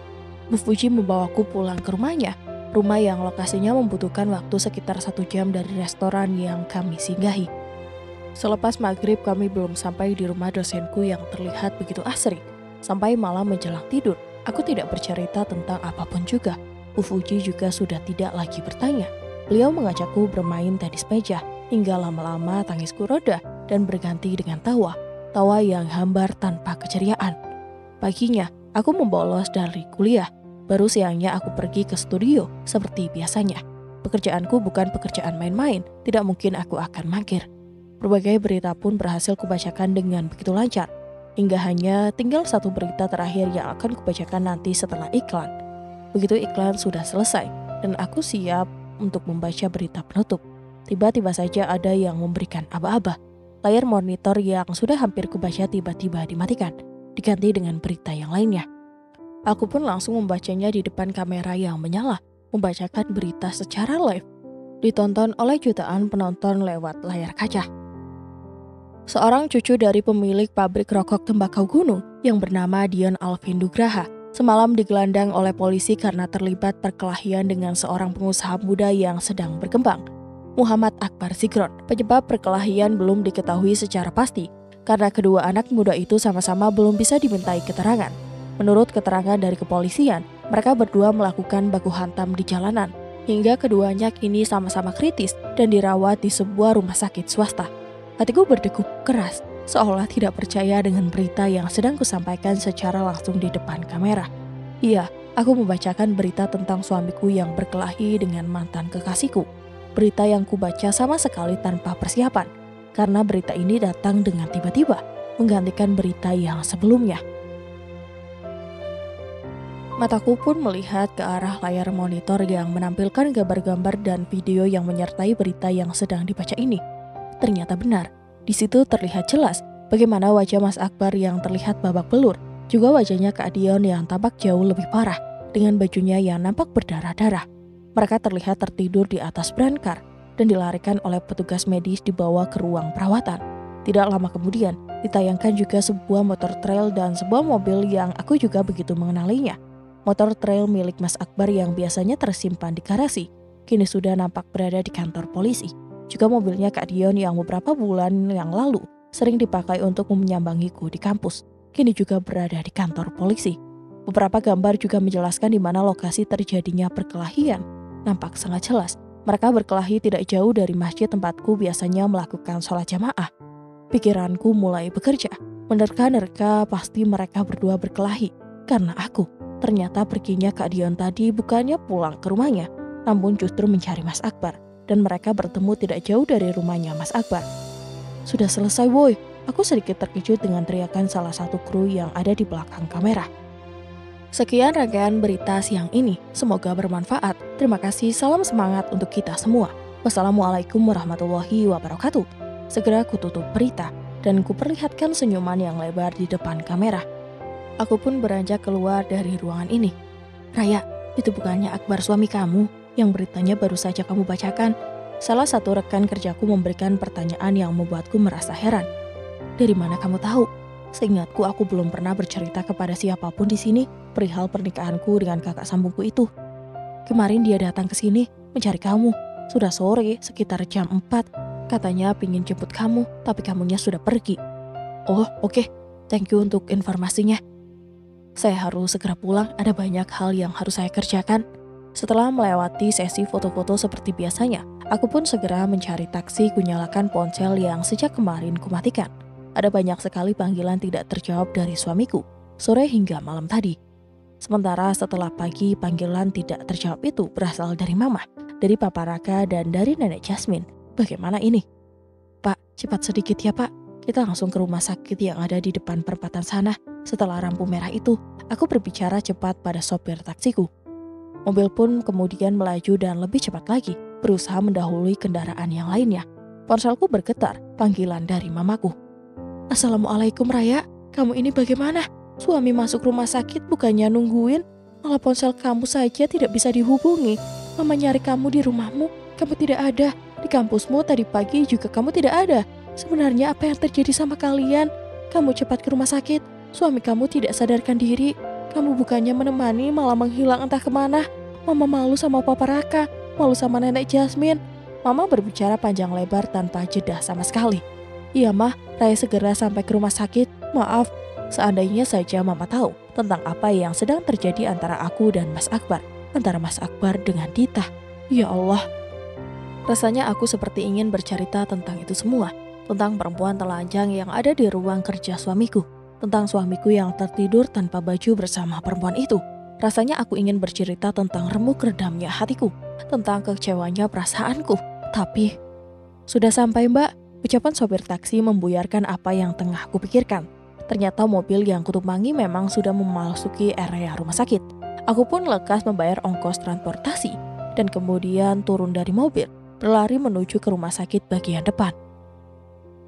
Bu Fuji membawaku pulang ke rumahnya. Rumah yang lokasinya membutuhkan waktu sekitar 1 jam dari restoran yang kami singgahi. Selepas maghrib kami belum sampai di rumah dosenku yang terlihat begitu asri. Sampai malam menjelang tidur, aku tidak bercerita tentang apapun juga. Bu Fuji juga sudah tidak lagi bertanya. Beliau mengajakku bermain tenis meja, hingga lama-lama tangisku reda dan berganti dengan tawa. Tawa yang hambar tanpa keceriaan. Paginya, aku membolos dari kuliah. Baru siangnya aku pergi ke studio seperti biasanya. Pekerjaanku bukan pekerjaan main-main, tidak mungkin aku akan mangkir. Berbagai berita pun berhasil kubacakan dengan begitu lancar. Hingga hanya tinggal 1 berita terakhir yang akan kubacakan nanti setelah iklan. Begitu iklan sudah selesai dan aku siap untuk membaca berita penutup, tiba-tiba saja ada yang memberikan aba-aba. Layar monitor yang sudah hampir kubaca tiba-tiba dimatikan, diganti dengan berita yang lainnya. Aku pun langsung membacanya di depan kamera yang menyala, membacakan berita secara live, ditonton oleh jutaan penonton lewat layar kaca. Seorang cucu dari pemilik pabrik rokok tembakau gunung yang bernama Dion Alvin Nugraha semalam digelandang oleh polisi karena terlibat perkelahian dengan seorang pengusaha muda yang sedang berkembang, Muhammad Akbar Zikron. Penyebab perkelahian belum diketahui secara pasti karena kedua anak muda itu sama-sama belum bisa dimintai keterangan. Menurut keterangan dari kepolisian, mereka berdua melakukan baku hantam di jalanan hingga keduanya kini sama-sama kritis dan dirawat di sebuah rumah sakit swasta. Hatiku berdegup keras, seolah tidak percaya dengan berita yang sedang kusampaikan secara langsung di depan kamera. Iya, aku membacakan berita tentang suamiku yang berkelahi dengan mantan kekasihku. Berita yang kubaca sama sekali tanpa persiapan, karena berita ini datang dengan tiba-tiba, menggantikan berita yang sebelumnya. Mataku pun melihat ke arah layar monitor yang menampilkan gambar-gambar dan video yang menyertai berita yang sedang dibaca ini. Ternyata benar, di situ terlihat jelas bagaimana wajah Mas Akbar yang terlihat babak belur, juga wajahnya Kak Dion yang tampak jauh lebih parah, dengan bajunya yang nampak berdarah-darah. Mereka terlihat tertidur di atas brankar dan dilarikan oleh petugas medis dibawa ke ruang perawatan. Tidak lama kemudian, ditayangkan juga sebuah motor trail dan sebuah mobil yang aku juga begitu mengenalinya. Motor trail milik Mas Akbar yang biasanya tersimpan di garasi, kini sudah nampak berada di kantor polisi. Juga mobilnya Kak Dion yang beberapa bulan yang lalu sering dipakai untuk menyambangiku di kampus, kini juga berada di kantor polisi. Beberapa gambar juga menjelaskan di mana lokasi terjadinya perkelahian. Nampak sangat jelas, mereka berkelahi tidak jauh dari masjid tempatku biasanya melakukan sholat jamaah. Pikiranku mulai bekerja, menerka-nerka pasti mereka berdua berkelahi. Karena aku, ternyata perginya Kak Dion tadi bukannya pulang ke rumahnya, namun justru mencari Mas Akbar. Dan mereka bertemu tidak jauh dari rumahnya Mas Akbar. Sudah selesai woi, aku sedikit terkejut dengan teriakan salah satu kru yang ada di belakang kamera. Sekian rangkaian berita siang ini, semoga bermanfaat. Terima kasih, salam semangat untuk kita semua. Wassalamualaikum warahmatullahi wabarakatuh. Segera kututup berita dan kuperlihatkan senyuman yang lebar di depan kamera. Aku pun beranjak keluar dari ruangan ini. Raya, itu bukannya Akbar suami kamu yang beritanya baru saja kamu bacakan? Salah satu rekan kerjaku memberikan pertanyaan yang membuatku merasa heran. Dari mana kamu tahu? Seingatku aku belum pernah bercerita kepada siapapun di sini perihal pernikahanku dengan kakak sambungku itu. Kemarin dia datang ke sini mencari kamu. Sudah sore, sekitar jam 4. Katanya pingin jemput kamu, tapi kamunya sudah pergi. Oh, oke. Thank you untuk informasinya. Saya harus segera pulang, ada banyak hal yang harus saya kerjakan. Setelah melewati sesi foto-foto seperti biasanya, aku pun segera mencari taksi, kunyalakan ponsel yang sejak kemarin kumatikan. Ada banyak sekali panggilan tidak terjawab dari suamiku, sore hingga malam tadi. Sementara setelah pagi, panggilan tidak terjawab itu berasal dari Mama, dari Papa Raka, dan dari Nenek Jasmine. Bagaimana ini? Pak, cepat sedikit ya Pak. Kita langsung ke rumah sakit yang ada di depan perempatan sana. Setelah lampu merah itu, aku berbicara cepat pada sopir taksiku. Mobil pun kemudian melaju dan lebih cepat lagi, berusaha mendahului kendaraan yang lainnya. Ponselku bergetar, panggilan dari mamaku. Assalamualaikum Raya, kamu ini bagaimana? Suami masuk rumah sakit bukannya nungguin, malah ponsel kamu saja tidak bisa dihubungi. Mama nyari kamu di rumahmu, kamu tidak ada. Di kampusmu tadi pagi juga kamu tidak ada. Sebenarnya apa yang terjadi sama kalian? Kamu cepat ke rumah sakit. Suami kamu tidak sadarkan diri. Kamu bukannya menemani malah menghilang entah kemana. Mama malu sama Papa Raka, malu sama Nenek Jasmine. Mama berbicara panjang lebar tanpa jeda sama sekali. Iya mah, Raya segera sampai ke rumah sakit. Maaf, seandainya saja Mama tahu tentang apa yang sedang terjadi antara aku dan Mas Akbar. Antara Mas Akbar dengan Dita. Ya Allah. Rasanya aku seperti ingin bercerita tentang itu semua. Tentang perempuan telanjang yang ada di ruang kerja suamiku. Tentang suamiku yang tertidur tanpa baju bersama perempuan itu. Rasanya aku ingin bercerita tentang remuk redamnya hatiku, tentang kecewanya perasaanku. Tapi, sudah sampai Mbak, ucapan sopir taksi membuyarkan apa yang tengah aku pikirkan. Ternyata mobil yang kutumpangi memang sudah memasuki area rumah sakit. Aku pun lekas membayar ongkos transportasi, dan kemudian turun dari mobil, berlari menuju ke rumah sakit bagian depan.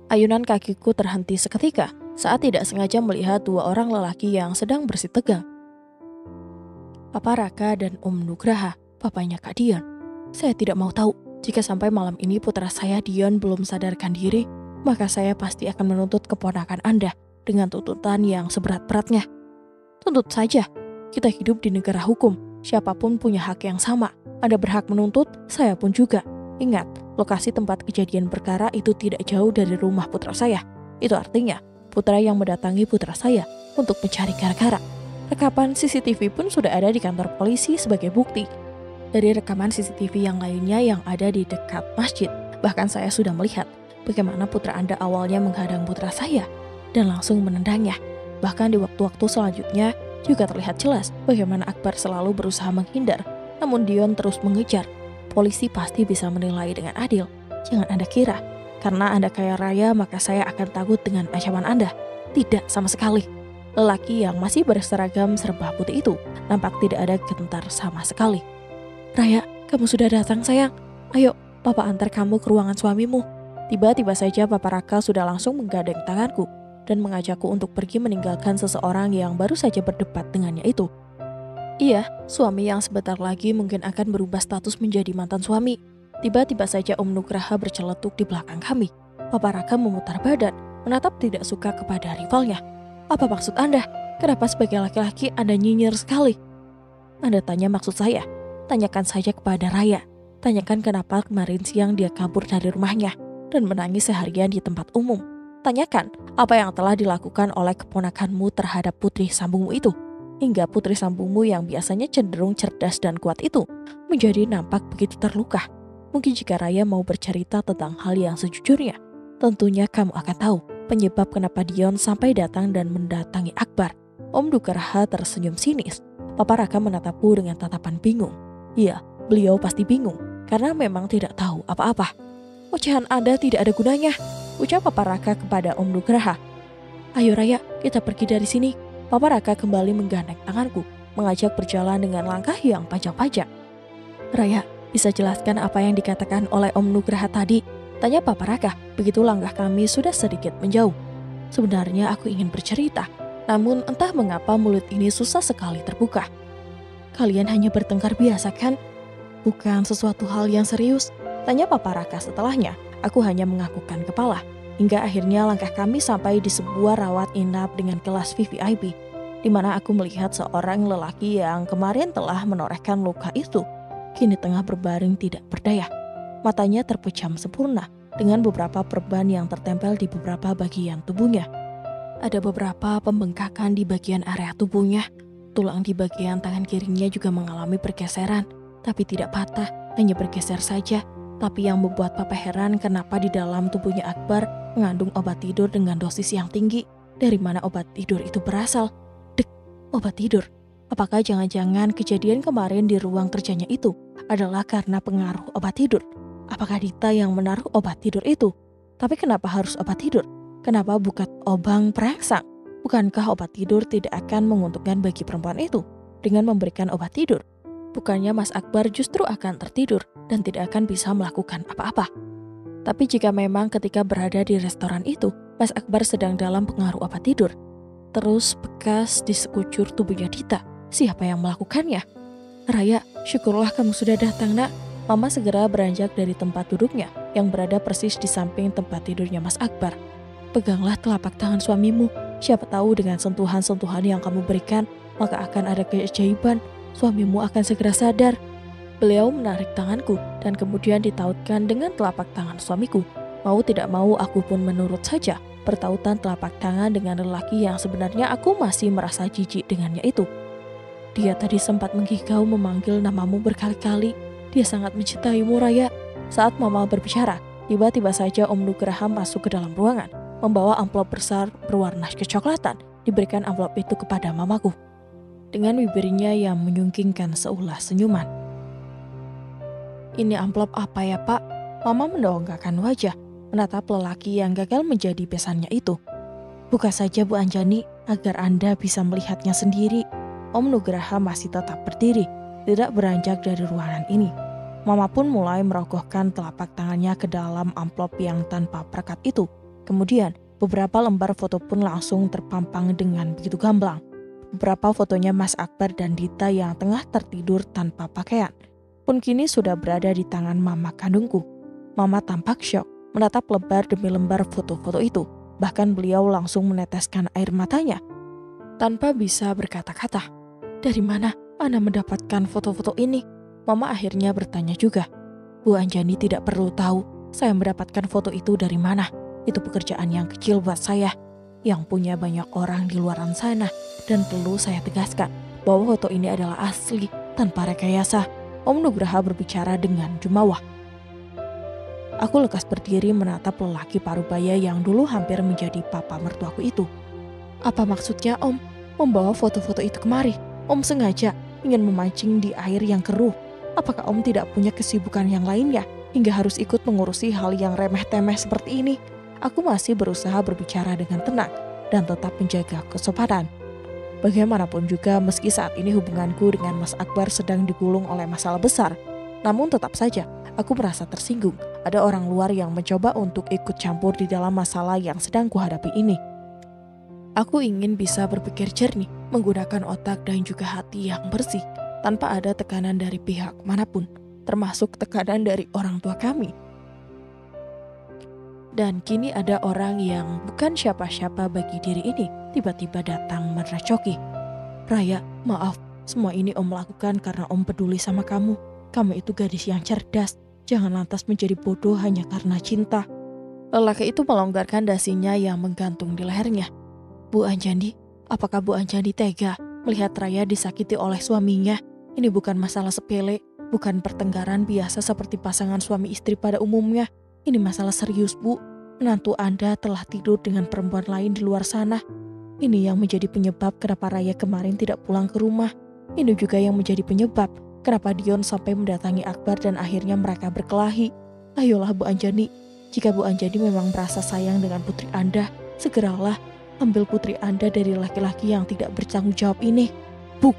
Ayunan kakiku terhenti seketika saat tidak sengaja melihat dua orang lelaki yang sedang bersih tegang. Papa Raka dan Om Nugraha, papanya Kak Dion. Saya tidak mau tahu, jika sampai malam ini putra saya Dion belum sadarkan diri, maka saya pasti akan menuntut keponakan Anda dengan tuntutan yang seberat-beratnya. Tuntut saja, kita hidup di negara hukum, siapapun punya hak yang sama. Anda berhak menuntut, saya pun juga. Ingat, lokasi tempat kejadian perkara itu tidak jauh dari rumah putra saya. Itu artinya, putra yang mendatangi putra saya untuk mencari gara-gara. Rekaman CCTV pun sudah ada di kantor polisi sebagai bukti. Dari rekaman CCTV yang lainnya yang ada di dekat masjid, bahkan saya sudah melihat bagaimana putra Anda awalnya menghadang putra saya dan langsung menendangnya. Bahkan di waktu-waktu selanjutnya juga terlihat jelas bagaimana Akbar selalu berusaha menghindar, namun Dion terus mengejar. Polisi pasti bisa menilai dengan adil. Jangan Anda kira, karena Anda kaya raya maka saya akan takut dengan ancaman Anda. Tidak sama sekali. Lelaki yang masih berseragam serba putih itu nampak tidak ada gentar sama sekali. Raya, kamu sudah datang sayang. Ayo, Papa antar kamu ke ruangan suamimu. Tiba-tiba saja Papa Raka sudah langsung menggandeng tanganku dan mengajakku untuk pergi meninggalkan seseorang yang baru saja berdebat dengannya itu. Iya, suami yang sebentar lagi mungkin akan berubah status menjadi mantan suami. Tiba-tiba saja Om Nugraha berceletuk di belakang kami. Papa Raka memutar badan, menatap tidak suka kepada rivalnya. Apa maksud Anda? Kenapa sebagai laki-laki Anda nyinyir sekali? Anda tanya maksud saya? Tanyakan saja kepada Raya. Tanyakan kenapa kemarin siang dia kabur dari rumahnya dan menangis seharian di tempat umum. Tanyakan apa yang telah dilakukan oleh keponakanmu terhadap putri sambungmu itu. Hingga putri sambungmu yang biasanya cenderung cerdas dan kuat itu menjadi nampak begitu terluka. Mungkin jika Raya mau bercerita tentang hal yang sejujurnya, tentunya kamu akan tahu penyebab kenapa Dion sampai datang dan mendatangi Akbar. Om Nugraha tersenyum sinis. Papa Raka menatapku dengan tatapan bingung. Iya, beliau pasti bingung karena memang tidak tahu apa-apa. Ocehan Anda tidak ada gunanya, ucap Papa Raka kepada Om Nugraha. Ayo Raya, kita pergi dari sini. Papa Raka kembali menggandeng tanganku, mengajak berjalan dengan langkah yang panjang-panjang. Raya, bisa jelaskan apa yang dikatakan oleh Om Nugraha tadi? Tanya Papa Raka, begitu langkah kami sudah sedikit menjauh. Sebenarnya aku ingin bercerita, namun entah mengapa mulut ini susah sekali terbuka. Kalian hanya bertengkar biasa kan? Bukan sesuatu hal yang serius? Tanya Papa Raka setelahnya. Aku hanya menganggukkan kepala. Hingga akhirnya langkah kami sampai di sebuah rawat inap dengan kelas VVIP, di mana aku melihat seorang lelaki yang kemarin telah menorehkan luka itu, kini tengah berbaring tidak berdaya. Matanya terpejam sempurna dengan beberapa perban yang tertempel di beberapa bagian tubuhnya. Ada beberapa pembengkakan di bagian area tubuhnya. Tulang di bagian tangan kirinya juga mengalami pergeseran, tapi tidak patah, hanya bergeser saja. Tapi yang membuat Papa heran kenapa di dalam tubuhnya Akbar mengandung obat tidur dengan dosis yang tinggi. Dari mana obat tidur itu berasal? Dek, obat tidur. Apakah jangan-jangan kejadian kemarin di ruang kerjanya itu adalah karena pengaruh obat tidur? Apakah Dita yang menaruh obat tidur itu? Tapi kenapa harus obat tidur? Kenapa bukan obang perangsang? Bukankah obat tidur tidak akan menguntungkan bagi perempuan itu dengan memberikan obat tidur? Bukannya Mas Akbar justru akan tertidur dan tidak akan bisa melakukan apa-apa? Tapi jika memang ketika berada di restoran itu, Mas Akbar sedang dalam pengaruh obat tidur, terus bekas di sekujur tubuhnya Dita, siapa yang melakukannya? Raya, syukurlah kamu sudah datang nak. Mama segera beranjak dari tempat duduknya yang berada persis di samping tempat tidurnya Mas Akbar. Peganglah telapak tangan suamimu. Siapa tahu dengan sentuhan-sentuhan yang kamu berikan, maka akan ada keajaiban. Suamimu akan segera sadar. Beliau menarik tanganku dan kemudian ditautkan dengan telapak tangan suamiku. Mau tidak mau aku pun menurut saja. Pertautan telapak tangan dengan lelaki yang sebenarnya aku masih merasa jijik dengannya itu. Dia tadi sempat menggigau memanggil namamu berkali-kali. Dia sangat mencintaimu, Raya. Saat Mama berbicara, tiba-tiba saja Om Nugraha masuk ke dalam ruangan, membawa amplop besar berwarna kecoklatan. Diberikan amplop itu kepada mamaku. Dengan bibirnya yang menyungkingkan seulas senyuman. Ini amplop apa ya, Pak? Mama mendongakkan wajah, menatap lelaki yang gagal menjadi besannya itu. Buka saja Bu Anjani, agar Anda bisa melihatnya sendiri. Om Nugraha masih tetap berdiri, tidak beranjak dari ruangan ini. Mama pun mulai merogohkan telapak tangannya ke dalam amplop yang tanpa perekat itu. Kemudian, beberapa lembar foto pun langsung terpampang dengan begitu gamblang. Beberapa fotonya Mas Akbar dan Dita yang tengah tertidur tanpa pakaian pun kini sudah berada di tangan mama kandungku. Mama tampak syok menatap lembar demi lembar foto-foto itu. Bahkan beliau langsung meneteskan air matanya tanpa bisa berkata-kata. Dari mana Anda mendapatkan foto-foto ini? Mama akhirnya bertanya juga. Bu Anjani tidak perlu tahu saya mendapatkan foto itu dari mana. Itu pekerjaan yang kecil buat saya. Yang punya banyak orang di luaran sana. Dan perlu saya tegaskan bahwa foto ini adalah asli tanpa rekayasa. Om Nugraha berbicara dengan jumawah. Aku lekas berdiri menatap lelaki parubaya yang dulu hampir menjadi papa mertuaku itu. Apa maksudnya Om? Membawa foto-foto itu kemari? Om sengaja ingin memancing di air yang keruh. Apakah Om tidak punya kesibukan yang lainnya hingga harus ikut mengurusi hal yang remeh-temeh seperti ini? Aku masih berusaha berbicara dengan tenang dan tetap menjaga kesopanan. Bagaimanapun juga meski saat ini hubunganku dengan Mas Akbar sedang digulung oleh masalah besar, namun tetap saja aku merasa tersinggung ada orang luar yang mencoba untuk ikut campur di dalam masalah yang sedang kuhadapi ini. Aku ingin bisa berpikir jernih, menggunakan otak dan juga hati yang bersih, tanpa ada tekanan dari pihak manapun, termasuk tekanan dari orang tua kami. Dan kini ada orang yang bukan siapa-siapa bagi diri ini tiba-tiba datang merecoki. Raya, maaf, semua ini Om lakukan karena Om peduli sama kamu. Kamu itu gadis yang cerdas, jangan lantas menjadi bodoh hanya karena cinta. Lelaki itu melonggarkan dasinya yang menggantung di lehernya. Bu Anjani, apakah Bu Anjani tega melihat Raya disakiti oleh suaminya? Ini bukan masalah sepele, bukan pertengkaran biasa seperti pasangan suami istri pada umumnya. Ini masalah serius, Bu. Menantu Anda telah tidur dengan perempuan lain di luar sana. Ini yang menjadi penyebab kenapa Raya kemarin tidak pulang ke rumah. Ini juga yang menjadi penyebab kenapa Dion sampai mendatangi Akbar dan akhirnya mereka berkelahi. Ayolah Bu Anjani, jika Bu Anjani memang merasa sayang dengan putri Anda, segeralah ambil putri Anda dari laki-laki yang tidak bertanggung jawab ini. Buk!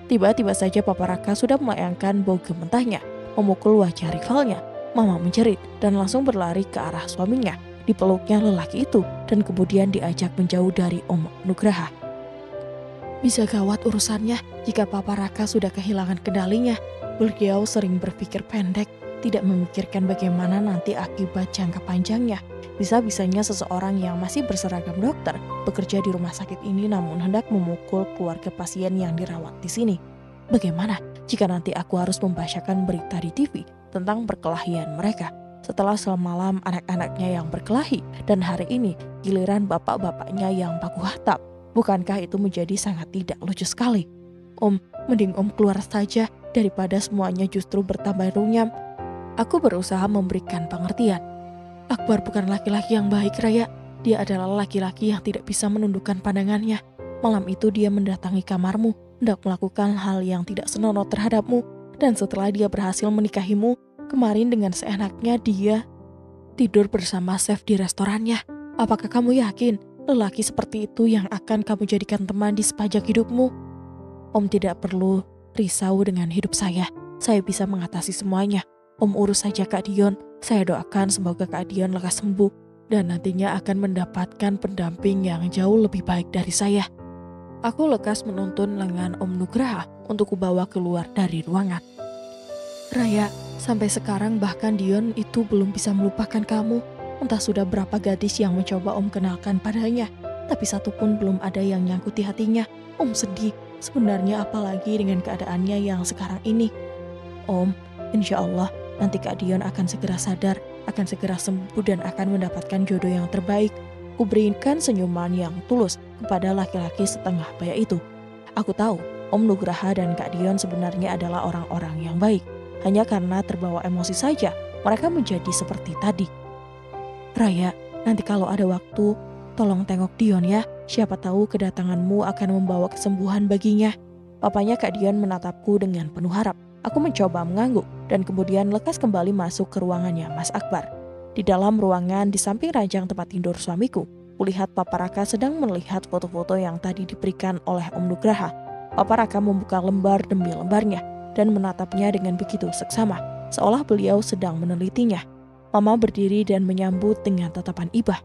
Tiba-tiba saja Papa Raka sudah melayangkan bogem mentahnya, memukul wajah rivalnya. Mama menjerit dan langsung berlari ke arah suaminya. Dipeluknya lelaki itu dan kemudian diajak menjauh dari Om Nugraha. Bisa gawat urusannya jika Papa Raka sudah kehilangan kendalinya. Beliau sering berpikir pendek, tidak memikirkan bagaimana nanti akibat jangka panjangnya. Bisa-bisanya seseorang yang masih berseragam dokter bekerja di rumah sakit ini namun hendak memukul keluarga pasien yang dirawat di sini. Bagaimana jika nanti aku harus membacakan berita di TV tentang perkelahian mereka? Setelah semalam anak-anaknya yang berkelahi dan hari ini giliran bapak-bapaknya yang baku hantam. Bukankah itu menjadi sangat tidak lucu sekali? Om, mending Om keluar saja daripada semuanya justru bertambah runyam. Aku berusaha memberikan pengertian. Akbar bukan laki-laki yang baik, Raya. Dia adalah laki-laki yang tidak bisa menundukkan pandangannya. Malam itu dia mendatangi kamarmu, hendak melakukan hal yang tidak senonoh terhadapmu. Dan setelah dia berhasil menikahimu, kemarin dengan seenaknya dia tidur bersama chef di restorannya. Apakah kamu yakin lelaki seperti itu yang akan kamu jadikan teman di sepanjang hidupmu? Om tidak perlu risau dengan hidup saya. Saya bisa mengatasi semuanya. Om urus saja Kak Dion. Saya doakan semoga Kak Dion lekas sembuh dan nantinya akan mendapatkan pendamping yang jauh lebih baik dari saya. Aku lekas menuntun lengan Om Nugraha untuk kubawa keluar dari ruangan. Raya, Sampai sekarang bahkan Dion itu belum bisa melupakan kamu. Entah sudah berapa gadis yang mencoba Om kenalkan padanya, tapi satupun belum ada yang nyangkuti hatinya. Om sedih, sebenarnya apalagi dengan keadaannya yang sekarang ini. Om, insya Allah nanti Kak Dion akan segera sadar, akan segera sembuh dan akan mendapatkan jodoh yang terbaik. Kuberikan senyuman yang tulus kepada laki-laki setengah baya itu. Aku tahu Om Nugraha dan Kak Dion sebenarnya adalah orang-orang yang baik. Hanya karena terbawa emosi saja, mereka menjadi seperti tadi. Raya, nanti kalau ada waktu, tolong tengok Dion ya. Siapa tahu kedatanganmu akan membawa kesembuhan baginya. Papanya Kak Dion menatapku dengan penuh harap. Aku mencoba mengangguk dan kemudian lekas kembali masuk ke ruangannya Mas Akbar. Di dalam ruangan di samping ranjang tempat tidur suamiku, kulihat Papa Raka sedang melihat foto-foto yang tadi diberikan oleh Om Nugraha. Papa Raka membuka lembar demi lembarnya dan menatapnya dengan begitu seksama, seolah beliau sedang menelitinya. Mama berdiri dan menyambut dengan tatapan ibah.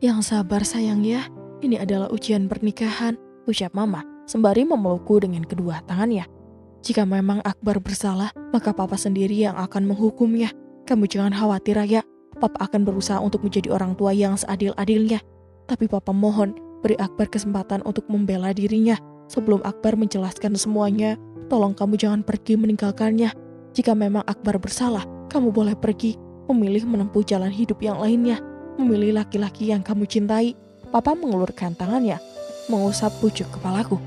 Yang sabar sayang ya, ini adalah ujian pernikahan, ucap Mama, sembari memelukku dengan kedua tangannya. Jika memang Akbar bersalah, maka Papa sendiri yang akan menghukumnya. Kamu jangan khawatir Raya, Papa akan berusaha untuk menjadi orang tua yang seadil-adilnya. Tapi Papa mohon, beri Akbar kesempatan untuk membela dirinya. Sebelum Akbar menjelaskan semuanya, tolong kamu jangan pergi meninggalkannya. Jika memang Akbar bersalah, kamu boleh pergi, memilih menempuh jalan hidup yang lainnya, memilih laki-laki yang kamu cintai. Papa mengulurkan tangannya, mengusap pucuk kepalaku.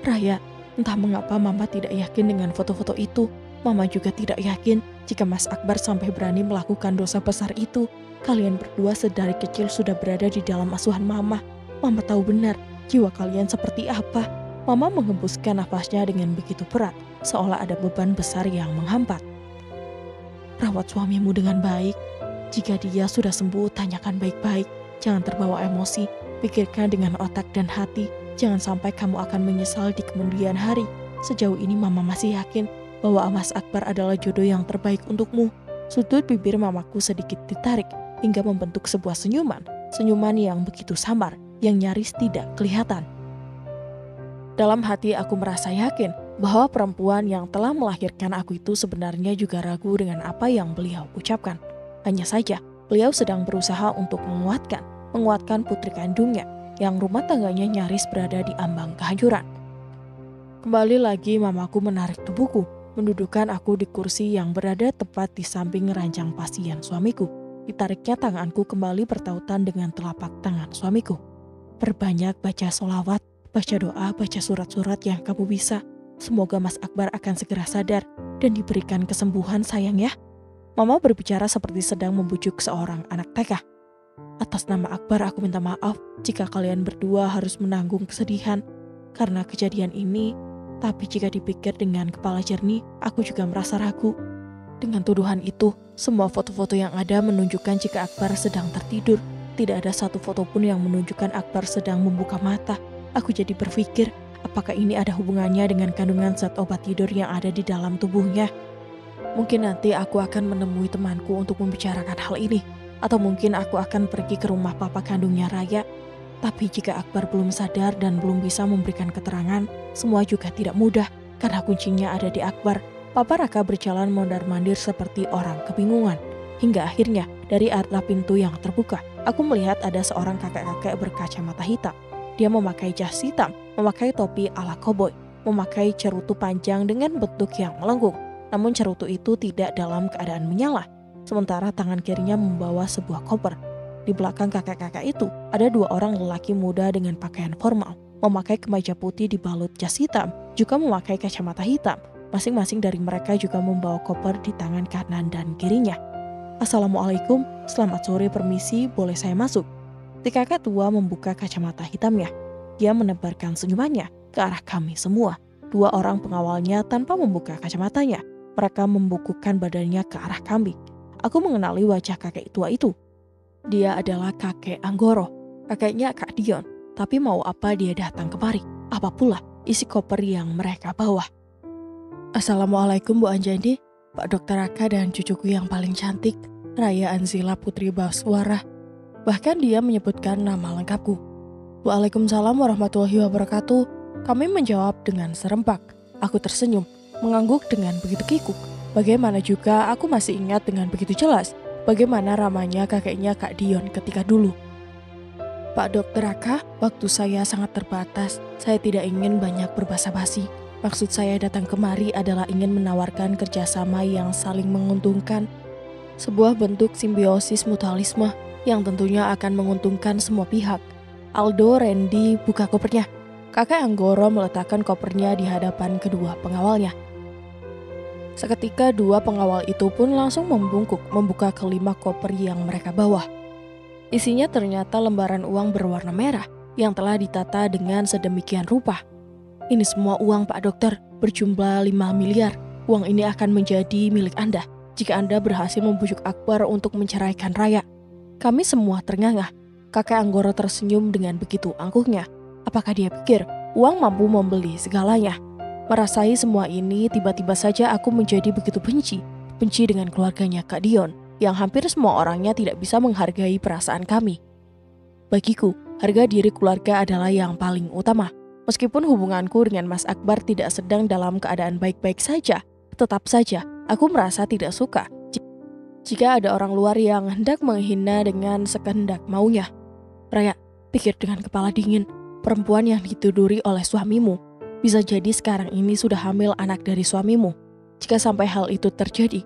Raya, entah mengapa Mama tidak yakin dengan foto-foto itu. Mama juga tidak yakin jika Mas Akbar sampai berani melakukan dosa besar itu. Kalian berdua sedari kecil sudah berada di dalam asuhan Mama. Mama tahu benar jiwa kalian seperti apa. Mama mengembuskan nafasnya dengan begitu berat, seolah ada beban besar yang menghambat. Rawat suamimu dengan baik. Jika dia sudah sembuh, tanyakan baik-baik. Jangan terbawa emosi, pikirkan dengan otak dan hati. Jangan sampai kamu akan menyesal di kemudian hari. Sejauh ini Mama masih yakin bahwa Mas Akbar adalah jodoh yang terbaik untukmu. Sudut bibir Mamaku sedikit ditarik hingga membentuk sebuah senyuman. Senyuman yang begitu samar, yang nyaris tidak kelihatan. Dalam hati aku merasa yakin bahwa perempuan yang telah melahirkan aku itu sebenarnya juga ragu dengan apa yang beliau ucapkan. Hanya saja, beliau sedang berusaha untuk menguatkan putri kandungnya yang rumah tangganya nyaris berada di ambang kehancuran. Kembali lagi Mamaku menarik tubuhku, mendudukkan aku di kursi yang berada tepat di samping ranjang pasien suamiku. Ditariknya tanganku kembali bertautan dengan telapak tangan suamiku. Perbanyak baca sholawat, baca doa, baca surat-surat yang kamu bisa. Semoga Mas Akbar akan segera sadar dan diberikan kesembuhan sayang ya. Mama berbicara seperti sedang membujuk seorang anak TK. Atas nama Akbar aku minta maaf jika kalian berdua harus menanggung kesedihan karena kejadian ini. Tapi jika dipikir dengan kepala jernih, aku juga merasa ragu. Dengan tuduhan itu, semua foto-foto yang ada menunjukkan jika Akbar sedang tertidur. Tidak ada satu foto pun yang menunjukkan Akbar sedang membuka mata. Aku jadi berpikir, apakah ini ada hubungannya dengan kandungan zat obat tidur yang ada di dalam tubuhnya? Mungkin nanti aku akan menemui temanku untuk membicarakan hal ini. Atau mungkin aku akan pergi ke rumah papa kandungnya Raya. Tapi jika Akbar belum sadar dan belum bisa memberikan keterangan, semua juga tidak mudah karena kuncinya ada di Akbar. Papa Raka berjalan mondar-mandir seperti orang kebingungan. Hingga akhirnya dari atap pintu yang terbuka, aku melihat ada seorang kakek-kakek berkacamata hitam. Dia memakai jas hitam, memakai topi ala koboi, memakai cerutu panjang dengan bentuk yang melengkung. Namun cerutu itu tidak dalam keadaan menyala. Sementara tangan kirinya membawa sebuah koper. Di belakang kakek-kakek itu ada dua orang lelaki muda dengan pakaian formal, memakai kemeja putih dibalut jas hitam, juga memakai kacamata hitam. Masing-masing dari mereka juga membawa koper di tangan kanan dan kirinya. Assalamualaikum, selamat sore, permisi, boleh saya masuk? Si kakek tua membuka kacamata hitamnya. Dia menebarkan senyumannya ke arah kami semua. Dua orang pengawalnya tanpa membuka kacamatanya. Mereka membukukan badannya ke arah kami. Aku mengenali wajah kakek tua itu. Dia adalah kakek Anggoro, kakeknya Kak Dion. Tapi mau apa dia datang kemari? Apa pula isi koper yang mereka bawa? Assalamualaikum Bu Anjani, Pak Dokter Raka dan cucuku yang paling cantik, Raya Anzila Putri Baswara. Bahkan dia menyebutkan nama lengkapku. Waalaikumsalam warahmatullahi wabarakatuh. Kami menjawab dengan serempak. Aku tersenyum, mengangguk dengan begitu kikuk. Bagaimana juga aku masih ingat dengan begitu jelas bagaimana ramanya kakeknya Kak Dion ketika dulu. Pak Dokter Raka, waktu saya sangat terbatas. Saya tidak ingin banyak berbasa-basi. Maksud saya datang kemari adalah ingin menawarkan kerjasama yang saling menguntungkan. Sebuah bentuk simbiosis mutualisme yang tentunya akan menguntungkan semua pihak. Aldo Randy buka kopernya. Kakek Anggoro meletakkan kopernya di hadapan kedua pengawalnya. Seketika dua pengawal itu pun langsung membungkuk membuka kelima koper yang mereka bawa. Isinya ternyata lembaran uang berwarna merah yang telah ditata dengan sedemikian rupa. Ini semua uang Pak Dokter, berjumlah 5 miliar. Uang ini akan menjadi milik Anda jika Anda berhasil membujuk Akbar untuk menceraikan Raya. Kami semua terngangah. Kakek Anggoro tersenyum dengan begitu angkuhnya. Apakah dia pikir uang mampu membeli segalanya? Merasai semua ini, tiba-tiba saja aku menjadi begitu benci dengan keluarganya Kak Dion, yang hampir semua orangnya tidak bisa menghargai perasaan kami. Bagiku, harga diri keluarga adalah yang paling utama. Meskipun hubunganku dengan Mas Akbar tidak sedang dalam keadaan baik-baik saja, tetap saja aku merasa tidak suka jika ada orang luar yang hendak menghina dengan sekehendak maunya. Raya, pikir dengan kepala dingin, perempuan yang ditiduri oleh suamimu bisa jadi sekarang ini sudah hamil anak dari suamimu. Jika sampai hal itu terjadi,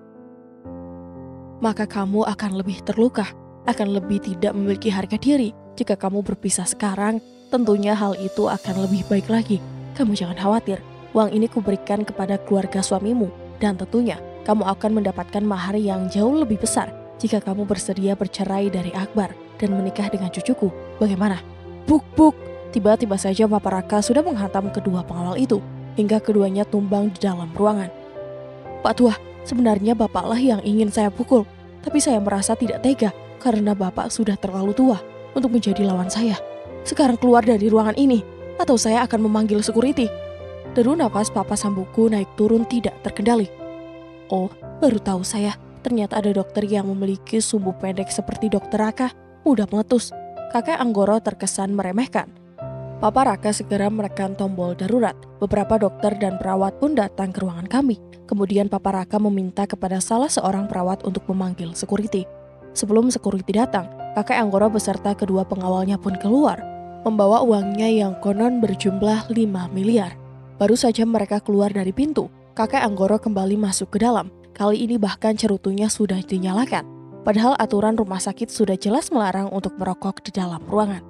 maka kamu akan lebih terluka, akan lebih tidak memiliki harga diri. Jika kamu berpisah sekarang, tentunya hal itu akan lebih baik lagi. Kamu jangan khawatir, uang ini kuberikan kepada keluarga suamimu, dan tentunya kamu akan mendapatkan mahar yang jauh lebih besar jika kamu bersedia bercerai dari Akbar dan menikah dengan cucuku. Bagaimana? Buk. Tiba-tiba saja Papa Raka sudah menghantam kedua pengawal itu, hingga keduanya tumbang di dalam ruangan. Pak Tua, sebenarnya Bapaklah yang ingin saya pukul, tapi saya merasa tidak tega karena Bapak sudah terlalu tua untuk menjadi lawan saya. Sekarang keluar dari ruangan ini, atau saya akan memanggil security. Deru nafas Papa Sambuku naik turun tidak terkendali. Oh, baru tahu saya, ternyata ada dokter yang memiliki sumbu pendek seperti Dokter Raka, mudah meletus. Kakek Anggoro terkesan meremehkan. Papa Raka segera menekan tombol darurat. Beberapa dokter dan perawat pun datang ke ruangan kami. Kemudian Papa Raka meminta kepada salah seorang perawat untuk memanggil security. Sebelum security datang, kakek Anggoro beserta kedua pengawalnya pun keluar, membawa uangnya yang konon berjumlah 5 miliar. Baru saja mereka keluar dari pintu, kakek Anggoro kembali masuk ke dalam. Kali ini bahkan cerutunya sudah dinyalakan. Padahal aturan rumah sakit sudah jelas melarang untuk merokok di dalam ruangan.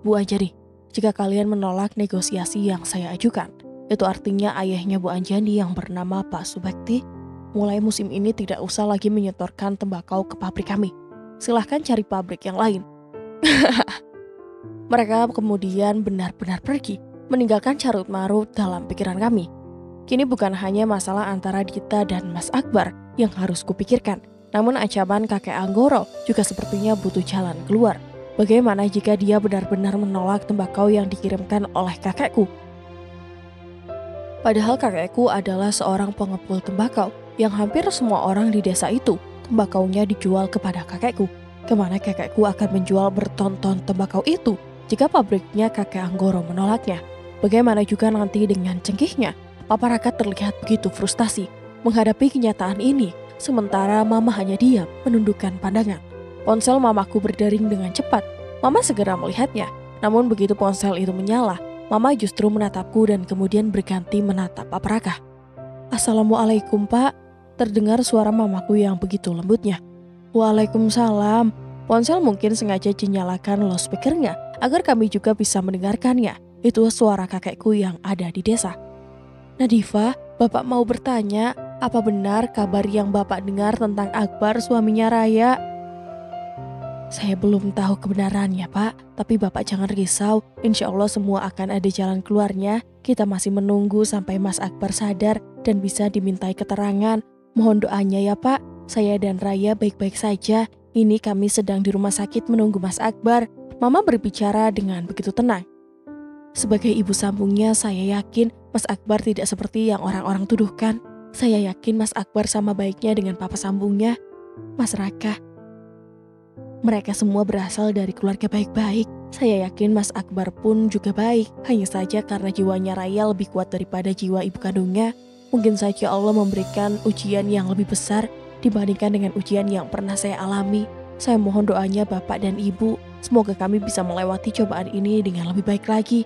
Bu Anjani, jika kalian menolak negosiasi yang saya ajukan, itu artinya ayahnya Bu Anjani yang bernama Pak Subekti mulai musim ini tidak usah lagi menyetorkan tembakau ke pabrik kami. Silahkan cari pabrik yang lain. Mereka kemudian benar-benar pergi, meninggalkan carut-marut dalam pikiran kami. Kini bukan hanya masalah antara Dita dan Mas Akbar yang harus kupikirkan, namun ancaman kakek Anggoro juga sepertinya butuh jalan keluar. Bagaimana jika dia benar-benar menolak tembakau yang dikirimkan oleh kakekku? Padahal kakekku adalah seorang pengepul tembakau yang hampir semua orang di desa itu tembakaunya dijual kepada kakekku. Kemana kakekku akan menjual berton-ton tembakau itu jika pabriknya kakek Anggoro menolaknya? Bagaimana juga nanti dengan cengkihnya? Papa Raka terlihat begitu frustasi menghadapi kenyataan ini, sementara Mama hanya diam menundukkan pandangan. Ponsel mamaku berdering dengan cepat. Mama segera melihatnya. Namun begitu ponsel itu menyala, Mama justru menatapku dan kemudian berganti menatap Papa Raka. Assalamualaikum Pak. Terdengar suara mamaku yang begitu lembutnya. Waalaikumsalam. Ponsel mungkin sengaja dinyalakan loudspeakernya agar kami juga bisa mendengarkannya. Itu suara kakekku yang ada di desa. Nadifa, Bapak mau bertanya, apa benar kabar yang Bapak dengar tentang Akbar suaminya Raya? Saya belum tahu kebenarannya Pak, tapi Bapak jangan risau, insya Allah semua akan ada jalan keluarnya. Kita masih menunggu sampai Mas Akbar sadar dan bisa dimintai keterangan. Mohon doanya ya Pak, saya dan Raya baik-baik saja. Ini kami sedang di rumah sakit menunggu Mas Akbar. Mama berbicara dengan begitu tenang. Sebagai ibu sambungnya, saya yakin Mas Akbar tidak seperti yang orang-orang tuduhkan. Saya yakin Mas Akbar sama baiknya dengan papa sambungnya, Mas Raka. Mereka semua berasal dari keluarga baik-baik. Saya yakin Mas Akbar pun juga baik. Hanya saja karena jiwanya Raya lebih kuat daripada jiwa ibu kandungnya, Mungkin saja Allah memberikan ujian yang lebih besar dibandingkan dengan ujian yang pernah saya alami. Saya mohon doanya Bapak dan Ibu, semoga kami bisa melewati cobaan ini dengan lebih baik lagi.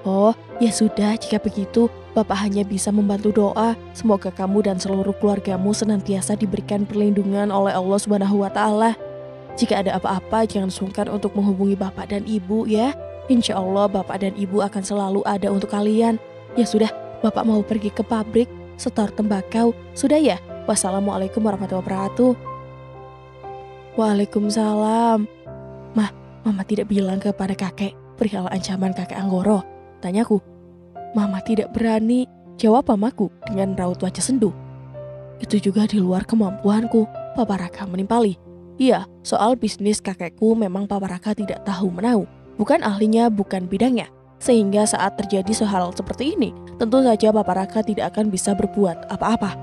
Oh, ya sudah, jika begitu, Bapak hanya bisa membantu doa. Semoga kamu dan seluruh keluargamu senantiasa diberikan perlindungan oleh Allah Subhanahu wa Ta'ala. Jika ada apa-apa, jangan sungkan untuk menghubungi Bapak dan Ibu ya. Insya Allah Bapak dan Ibu akan selalu ada untuk kalian. Ya sudah, Bapak mau pergi ke pabrik, setor tembakau. Sudah ya? Wassalamualaikum warahmatullahi wabarakatuh. Waalaikumsalam. Mah, Mama tidak bilang kepada kakek perihal ancaman kakek Anggoro. Tanyaku. Mama tidak berani, jawab mamaku dengan raut wajah sendu. Itu juga di luar kemampuanku, Papa Raka menimpali. Iya, soal bisnis kakekku memang Papa Raka tidak tahu menahu. Bukan ahlinya, bukan bidangnya. Sehingga saat terjadi hal seperti ini, tentu saja Papa Raka tidak akan bisa berbuat apa-apa.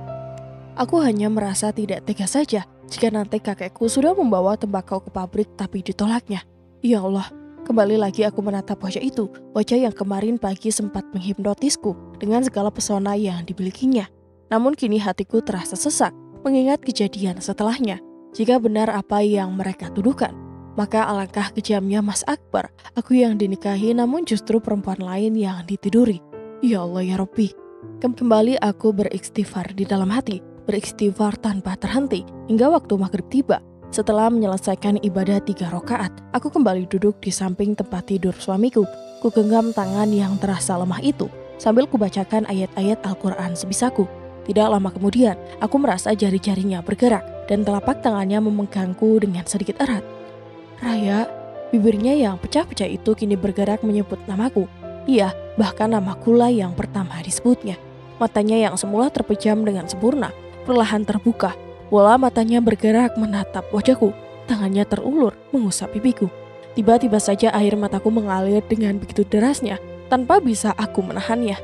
Aku hanya merasa tidak tega saja jika nanti kakekku sudah membawa tembakau ke pabrik tapi ditolaknya. Ya Allah, kembali lagi aku menatap wajah itu, wajah yang kemarin pagi sempat menghipnotisku dengan segala pesona yang dimilikinya. Namun kini hatiku terasa sesak mengingat kejadian setelahnya. Jika benar apa yang mereka tuduhkan, maka alangkah kejamnya Mas Akbar, aku yang dinikahi namun justru perempuan lain yang ditiduri. Ya Allah ya Rabbi. Kembali aku beristighfar di dalam hati, beristighfar tanpa terhenti hingga waktu maghrib tiba. Setelah menyelesaikan ibadah 3 rakaat, aku kembali duduk di samping tempat tidur suamiku. Ku genggam tangan yang terasa lemah itu sambil kubacakan ayat-ayat Al-Quran sebisaku. Tidak lama kemudian, aku merasa jari-jarinya bergerak dan telapak tangannya memegangku dengan sedikit erat. Raya, bibirnya yang pecah-pecah itu kini bergerak menyebut namaku. Iya, bahkan namaku lah yang pertama disebutnya. Matanya yang semula terpejam dengan sempurna, perlahan terbuka. Bola matanya bergerak menatap wajahku, tangannya terulur mengusap pipiku. Tiba-tiba saja air mataku mengalir dengan begitu derasnya, tanpa bisa aku menahannya.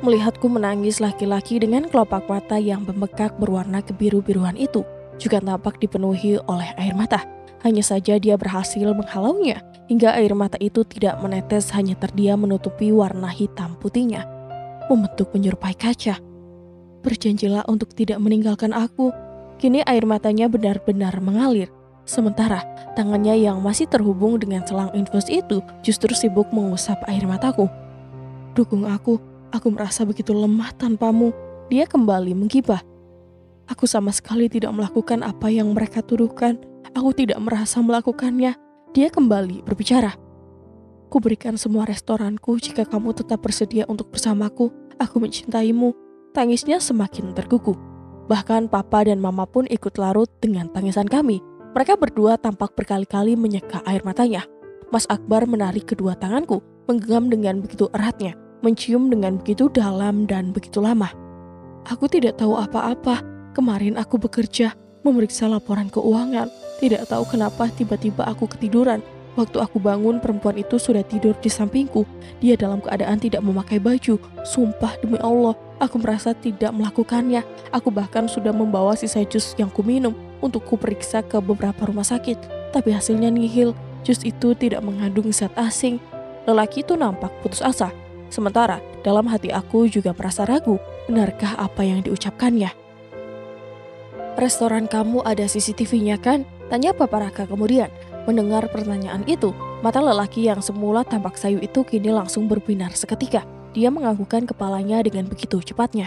Melihatku menangis, laki-laki dengan kelopak mata yang membekak berwarna kebiru-biruan itu juga tampak dipenuhi oleh air mata. Hanya saja dia berhasil menghalaunya, hingga air mata itu tidak menetes, hanya terdiam menutupi warna hitam putihnya, membentuk menyerupai kaca. Berjanjilah untuk tidak meninggalkan aku. Kini air matanya benar-benar mengalir. Sementara tangannya yang masih terhubung dengan selang infus itu justru sibuk mengusap air mataku. Dukung aku merasa begitu lemah tanpamu. Dia kembali menggibah. Aku sama sekali tidak melakukan apa yang mereka tuduhkan. Aku tidak merasa melakukannya. Dia kembali berbicara. Ku berikan semua restoranku jika kamu tetap bersedia untuk bersamaku. Aku mencintaimu. Tangisnya semakin tergugup. Bahkan papa dan mama pun ikut larut dengan tangisan kami. Mereka berdua tampak berkali-kali menyeka air matanya. Mas Akbar menarik kedua tanganku, menggenggam dengan begitu eratnya, mencium dengan begitu dalam dan begitu lama. Aku tidak tahu apa-apa. Kemarin aku bekerja, memeriksa laporan keuangan. Tidak tahu kenapa tiba-tiba aku ketiduran. Waktu aku bangun, perempuan itu sudah tidur di sampingku. Dia dalam keadaan tidak memakai baju. Sumpah demi Allah, aku merasa tidak melakukannya. Aku bahkan sudah membawa sisa jus yang kuminum untuk kuperiksa ke beberapa rumah sakit. Tapi hasilnya nihil. Jus itu tidak mengandung zat asing. Lelaki itu nampak putus asa. Sementara dalam hati aku juga merasa ragu. Benarkah apa yang diucapkannya? Restoran kamu ada CCTV-nya kan? Tanya Papa Raka kemudian. Mendengar pertanyaan itu, mata lelaki yang semula tampak sayu itu kini langsung berbinar seketika. Dia menganggukkan kepalanya dengan begitu cepatnya.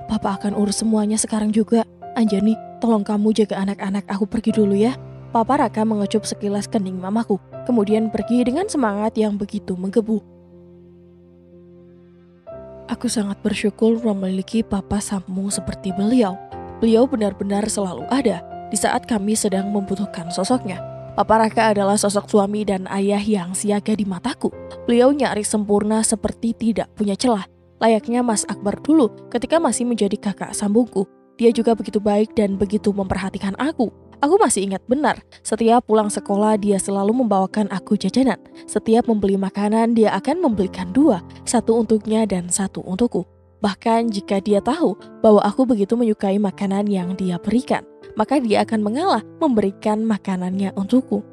Papa akan urus semuanya sekarang juga. Anjani, tolong kamu jaga anak-anak, aku pergi dulu ya. Papa Raka mengecup sekilas kening mamaku, kemudian pergi dengan semangat yang begitu menggebu. Aku sangat bersyukur memiliki papa Samu seperti beliau. Beliau benar-benar selalu ada di saat kami sedang membutuhkan sosoknya. Papa Raka adalah sosok suami dan ayah yang siaga di mataku. Beliau nyaris sempurna seperti tidak punya celah. Layaknya Mas Akbar dulu ketika masih menjadi kakak sambungku. Dia juga begitu baik dan begitu memperhatikan aku. Aku masih ingat benar, setiap pulang sekolah dia selalu membawakan aku jajanan. Setiap membeli makanan dia akan membelikan 2, 1 untuknya dan 1 untukku. Bahkan jika dia tahu bahwa aku begitu menyukai makanan yang dia berikan, maka dia akan mengalah memberikan makanannya untukku.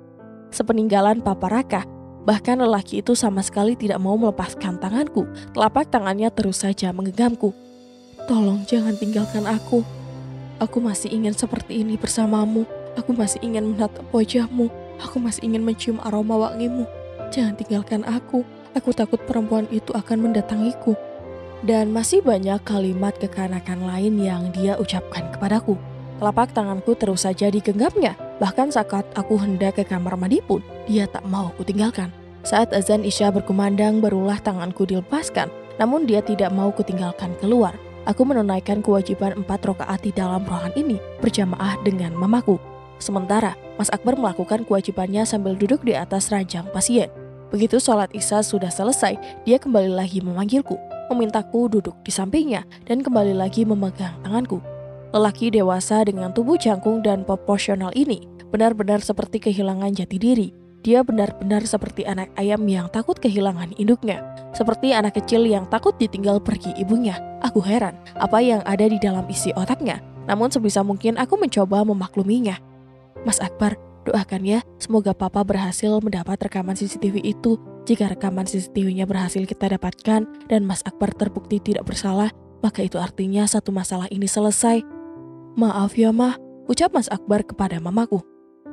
Sepeninggalan Papa Raka, bahkan lelaki itu sama sekali tidak mau melepaskan tanganku. Telapak tangannya terus saja menggenggamku. Tolong jangan tinggalkan aku. Aku masih ingin seperti ini bersamamu. Aku masih ingin menatap wajahmu. Aku masih ingin mencium aroma wangimu. Jangan tinggalkan aku. Aku takut perempuan itu akan mendatangiku. Dan masih banyak kalimat kekanakan lain yang dia ucapkan kepadaku. Telapak tanganku terus saja digenggamnya. Bahkan saat aku hendak ke kamar mandi pun, dia tak mau kutinggalkan. Saat azan Isya berkumandang, barulah tanganku dilepaskan. Namun dia tidak mau kutinggalkan keluar. Aku menunaikan kewajiban 4 rakaat di dalam ruangan ini berjamaah dengan mamaku. Sementara Mas Akbar melakukan kewajibannya sambil duduk di atas ranjang pasien. Begitu sholat Isya sudah selesai, dia kembali lagi memanggilku, memintaku duduk di sampingnya dan kembali lagi memegang tanganku. Lelaki dewasa dengan tubuh jangkung dan proporsional ini benar-benar seperti kehilangan jati diri. Dia benar-benar seperti anak ayam yang takut kehilangan induknya. Seperti anak kecil yang takut ditinggal pergi ibunya. Aku heran apa yang ada di dalam isi otaknya. Namun sebisa mungkin aku mencoba memakluminya. Mas Akbar, doakan ya, semoga Papa berhasil mendapat rekaman CCTV itu. Jika rekaman CCTV-nya berhasil kita dapatkan dan Mas Akbar terbukti tidak bersalah, maka itu artinya satu masalah ini selesai. Maaf ya Mah, ucap Mas Akbar kepada mamaku.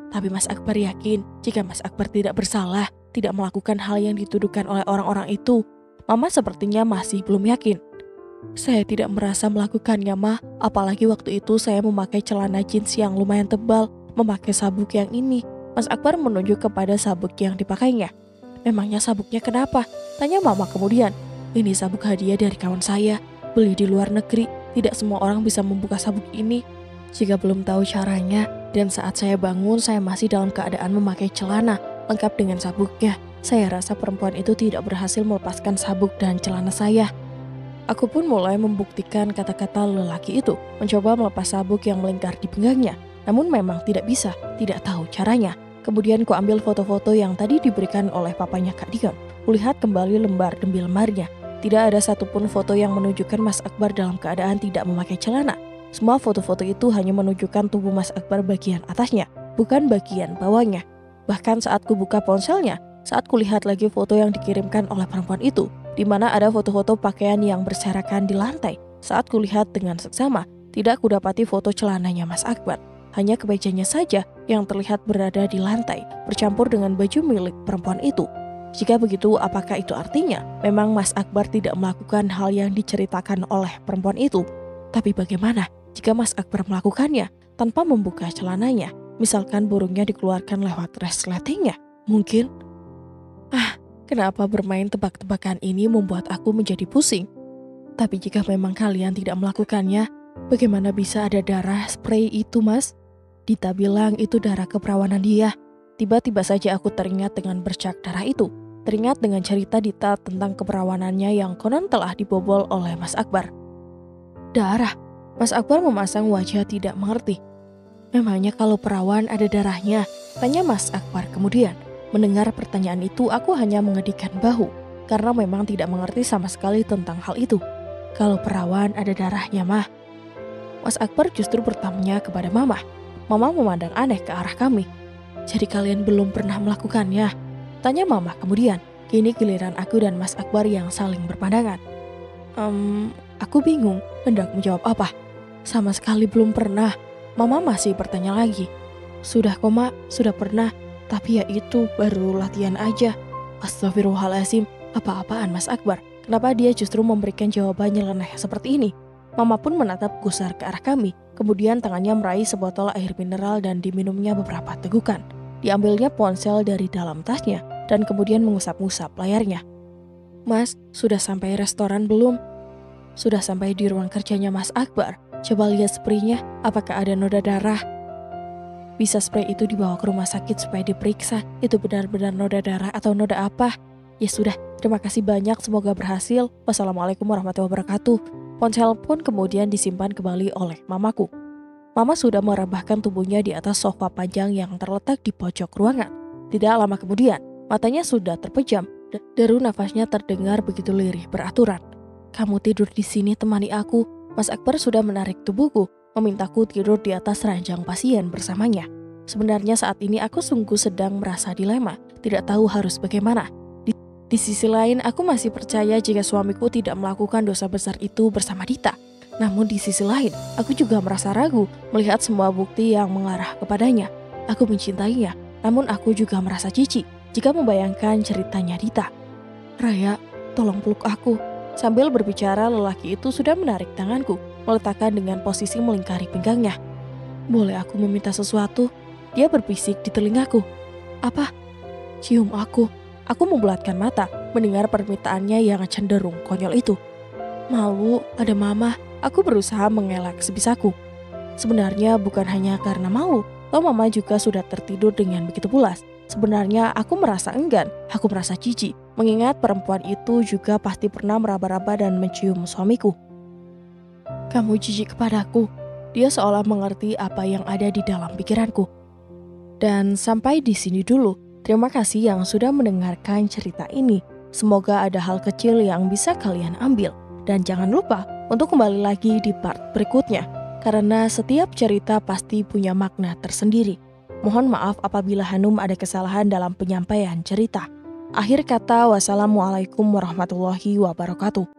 Tapi Mas Akbar yakin jika Mas Akbar tidak bersalah, tidak melakukan hal yang dituduhkan oleh orang-orang itu. Mama sepertinya masih belum yakin. Saya tidak merasa melakukannya, Mah. Apalagi waktu itu saya memakai celana jeans yang lumayan tebal, memakai sabuk yang ini. Mas Akbar menunjuk kepada sabuk yang dipakainya. Memangnya sabuknya kenapa? Tanya Mama kemudian. Ini sabuk hadiah dari kawan saya, beli di luar negeri. Tidak semua orang bisa membuka sabuk ini. Jika belum tahu caranya, dan saat saya bangun saya masih dalam keadaan memakai celana, lengkap dengan sabuknya. Saya rasa perempuan itu tidak berhasil melepaskan sabuk dan celana saya. Aku pun mulai membuktikan kata-kata lelaki itu, mencoba melepas sabuk yang melingkar di pinggangnya. Namun memang tidak bisa, tidak tahu caranya. Kemudian ku ambil foto-foto yang tadi diberikan oleh papanya Kak Dion. Kulihat kembali lembar demi lembarnya. Tidak ada satupun foto yang menunjukkan Mas Akbar dalam keadaan tidak memakai celana. Semua foto-foto itu hanya menunjukkan tubuh Mas Akbar bagian atasnya, bukan bagian bawahnya. Bahkan saat ku buka ponselnya, saat kulihat lagi foto yang dikirimkan oleh perempuan itu, di mana ada foto-foto pakaian yang berserakan di lantai. Saat kulihat dengan seksama, tidak kudapati foto celananya Mas Akbar. Hanya kemejanya saja yang terlihat berada di lantai, bercampur dengan baju milik perempuan itu. Jika begitu, apakah itu artinya memang Mas Akbar tidak melakukan hal yang diceritakan oleh perempuan itu? Tapi bagaimana jika Mas Akbar melakukannya tanpa membuka celananya? Misalkan burungnya dikeluarkan lewat resletingnya. Mungkin. Kenapa bermain tebak-tebakan ini membuat aku menjadi pusing? Tapi jika memang kalian tidak melakukannya, bagaimana bisa ada darah spray itu, Mas? Dita bilang itu darah keperawanan dia. Tiba-tiba saja aku teringat dengan bercak darah itu. Teringat dengan cerita Dita tentang keperawanannya yang konon telah dibobol oleh Mas Akbar. Darah? Mas Akbar memasang wajah tidak mengerti. Memangnya kalau perawan ada darahnya? Tanya Mas Akbar kemudian. Mendengar pertanyaan itu, aku hanya mengedikkan bahu. Karena memang tidak mengerti sama sekali tentang hal itu. Kalau perawan ada darahnya, Mah. Mas Akbar justru bertanya kepada Mama. Mama memandang aneh ke arah kami. Jadi kalian belum pernah melakukannya? Tanya Mama kemudian. Kini giliran aku dan Mas Akbar yang saling berpandangan. Aku bingung hendak menjawab apa. Sama sekali belum pernah. Mama masih bertanya lagi. Sudah kok, Mak, sudah pernah. Tapi ya itu baru latihan aja. Astagfirullahaladzim, apa-apaan Mas Akbar? Kenapa dia justru memberikan jawaban nyeleneh seperti ini? Mama pun menatap gusar ke arah kami. Kemudian tangannya meraih sebotol air mineral dan diminumnya beberapa tegukan. Diambilnya ponsel dari dalam tasnya dan kemudian mengusap-ngusap layarnya. Mas, sudah sampai restoran belum? Sudah sampai di ruang kerjanya Mas Akbar. Coba lihat spraynya, apakah ada noda darah? Bisa spray itu dibawa ke rumah sakit supaya diperiksa. Itu benar-benar noda darah atau noda apa? Ya sudah, terima kasih banyak, semoga berhasil. Wassalamualaikum warahmatullahi wabarakatuh. Ponsel pun kemudian disimpan kembali oleh mamaku. Mama sudah merebahkan tubuhnya di atas sofa panjang yang terletak di pojok ruangan. Tidak lama kemudian, matanya sudah terpejam. Deru nafasnya terdengar begitu lirih beraturan. Kamu tidur di sini temani aku. Mas Akbar sudah menarik tubuhku, memintaku tidur di atas ranjang pasien bersamanya. Sebenarnya saat ini aku sungguh sedang merasa dilema, tidak tahu harus bagaimana. Di sisi lain, aku masih percaya jika suamiku tidak melakukan dosa besar itu bersama Dita. Namun di sisi lain, aku juga merasa ragu melihat semua bukti yang mengarah kepadanya. Aku mencintainya, namun aku juga merasa jijik jika membayangkan ceritanya Dita. Raya, tolong peluk aku. Sambil berbicara, lelaki itu sudah menarik tanganku, meletakkan dengan posisi melingkari pinggangnya. Boleh aku meminta sesuatu? Dia berbisik di telingaku. Apa? Cium aku. Aku membulatkan mata mendengar permintaannya yang cenderung konyol itu. Malu, ada mama. Aku berusaha mengelak sebisaku. Sebenarnya bukan hanya karena malu, toh mama juga sudah tertidur dengan begitu pulas. Sebenarnya aku merasa enggan, aku merasa jijik, mengingat perempuan itu juga pasti pernah meraba-raba dan mencium suamiku. Kamu jijik kepadaku. Dia seolah mengerti apa yang ada di dalam pikiranku. Dan sampai di sini dulu. Terima kasih yang sudah mendengarkan cerita ini. Semoga ada hal kecil yang bisa kalian ambil. Dan jangan lupa untuk kembali lagi di part berikutnya. Karena setiap cerita pasti punya makna tersendiri. Mohon maaf apabila Hanum ada kesalahan dalam penyampaian cerita. Akhir kata, wassalamualaikum warahmatullahi wabarakatuh.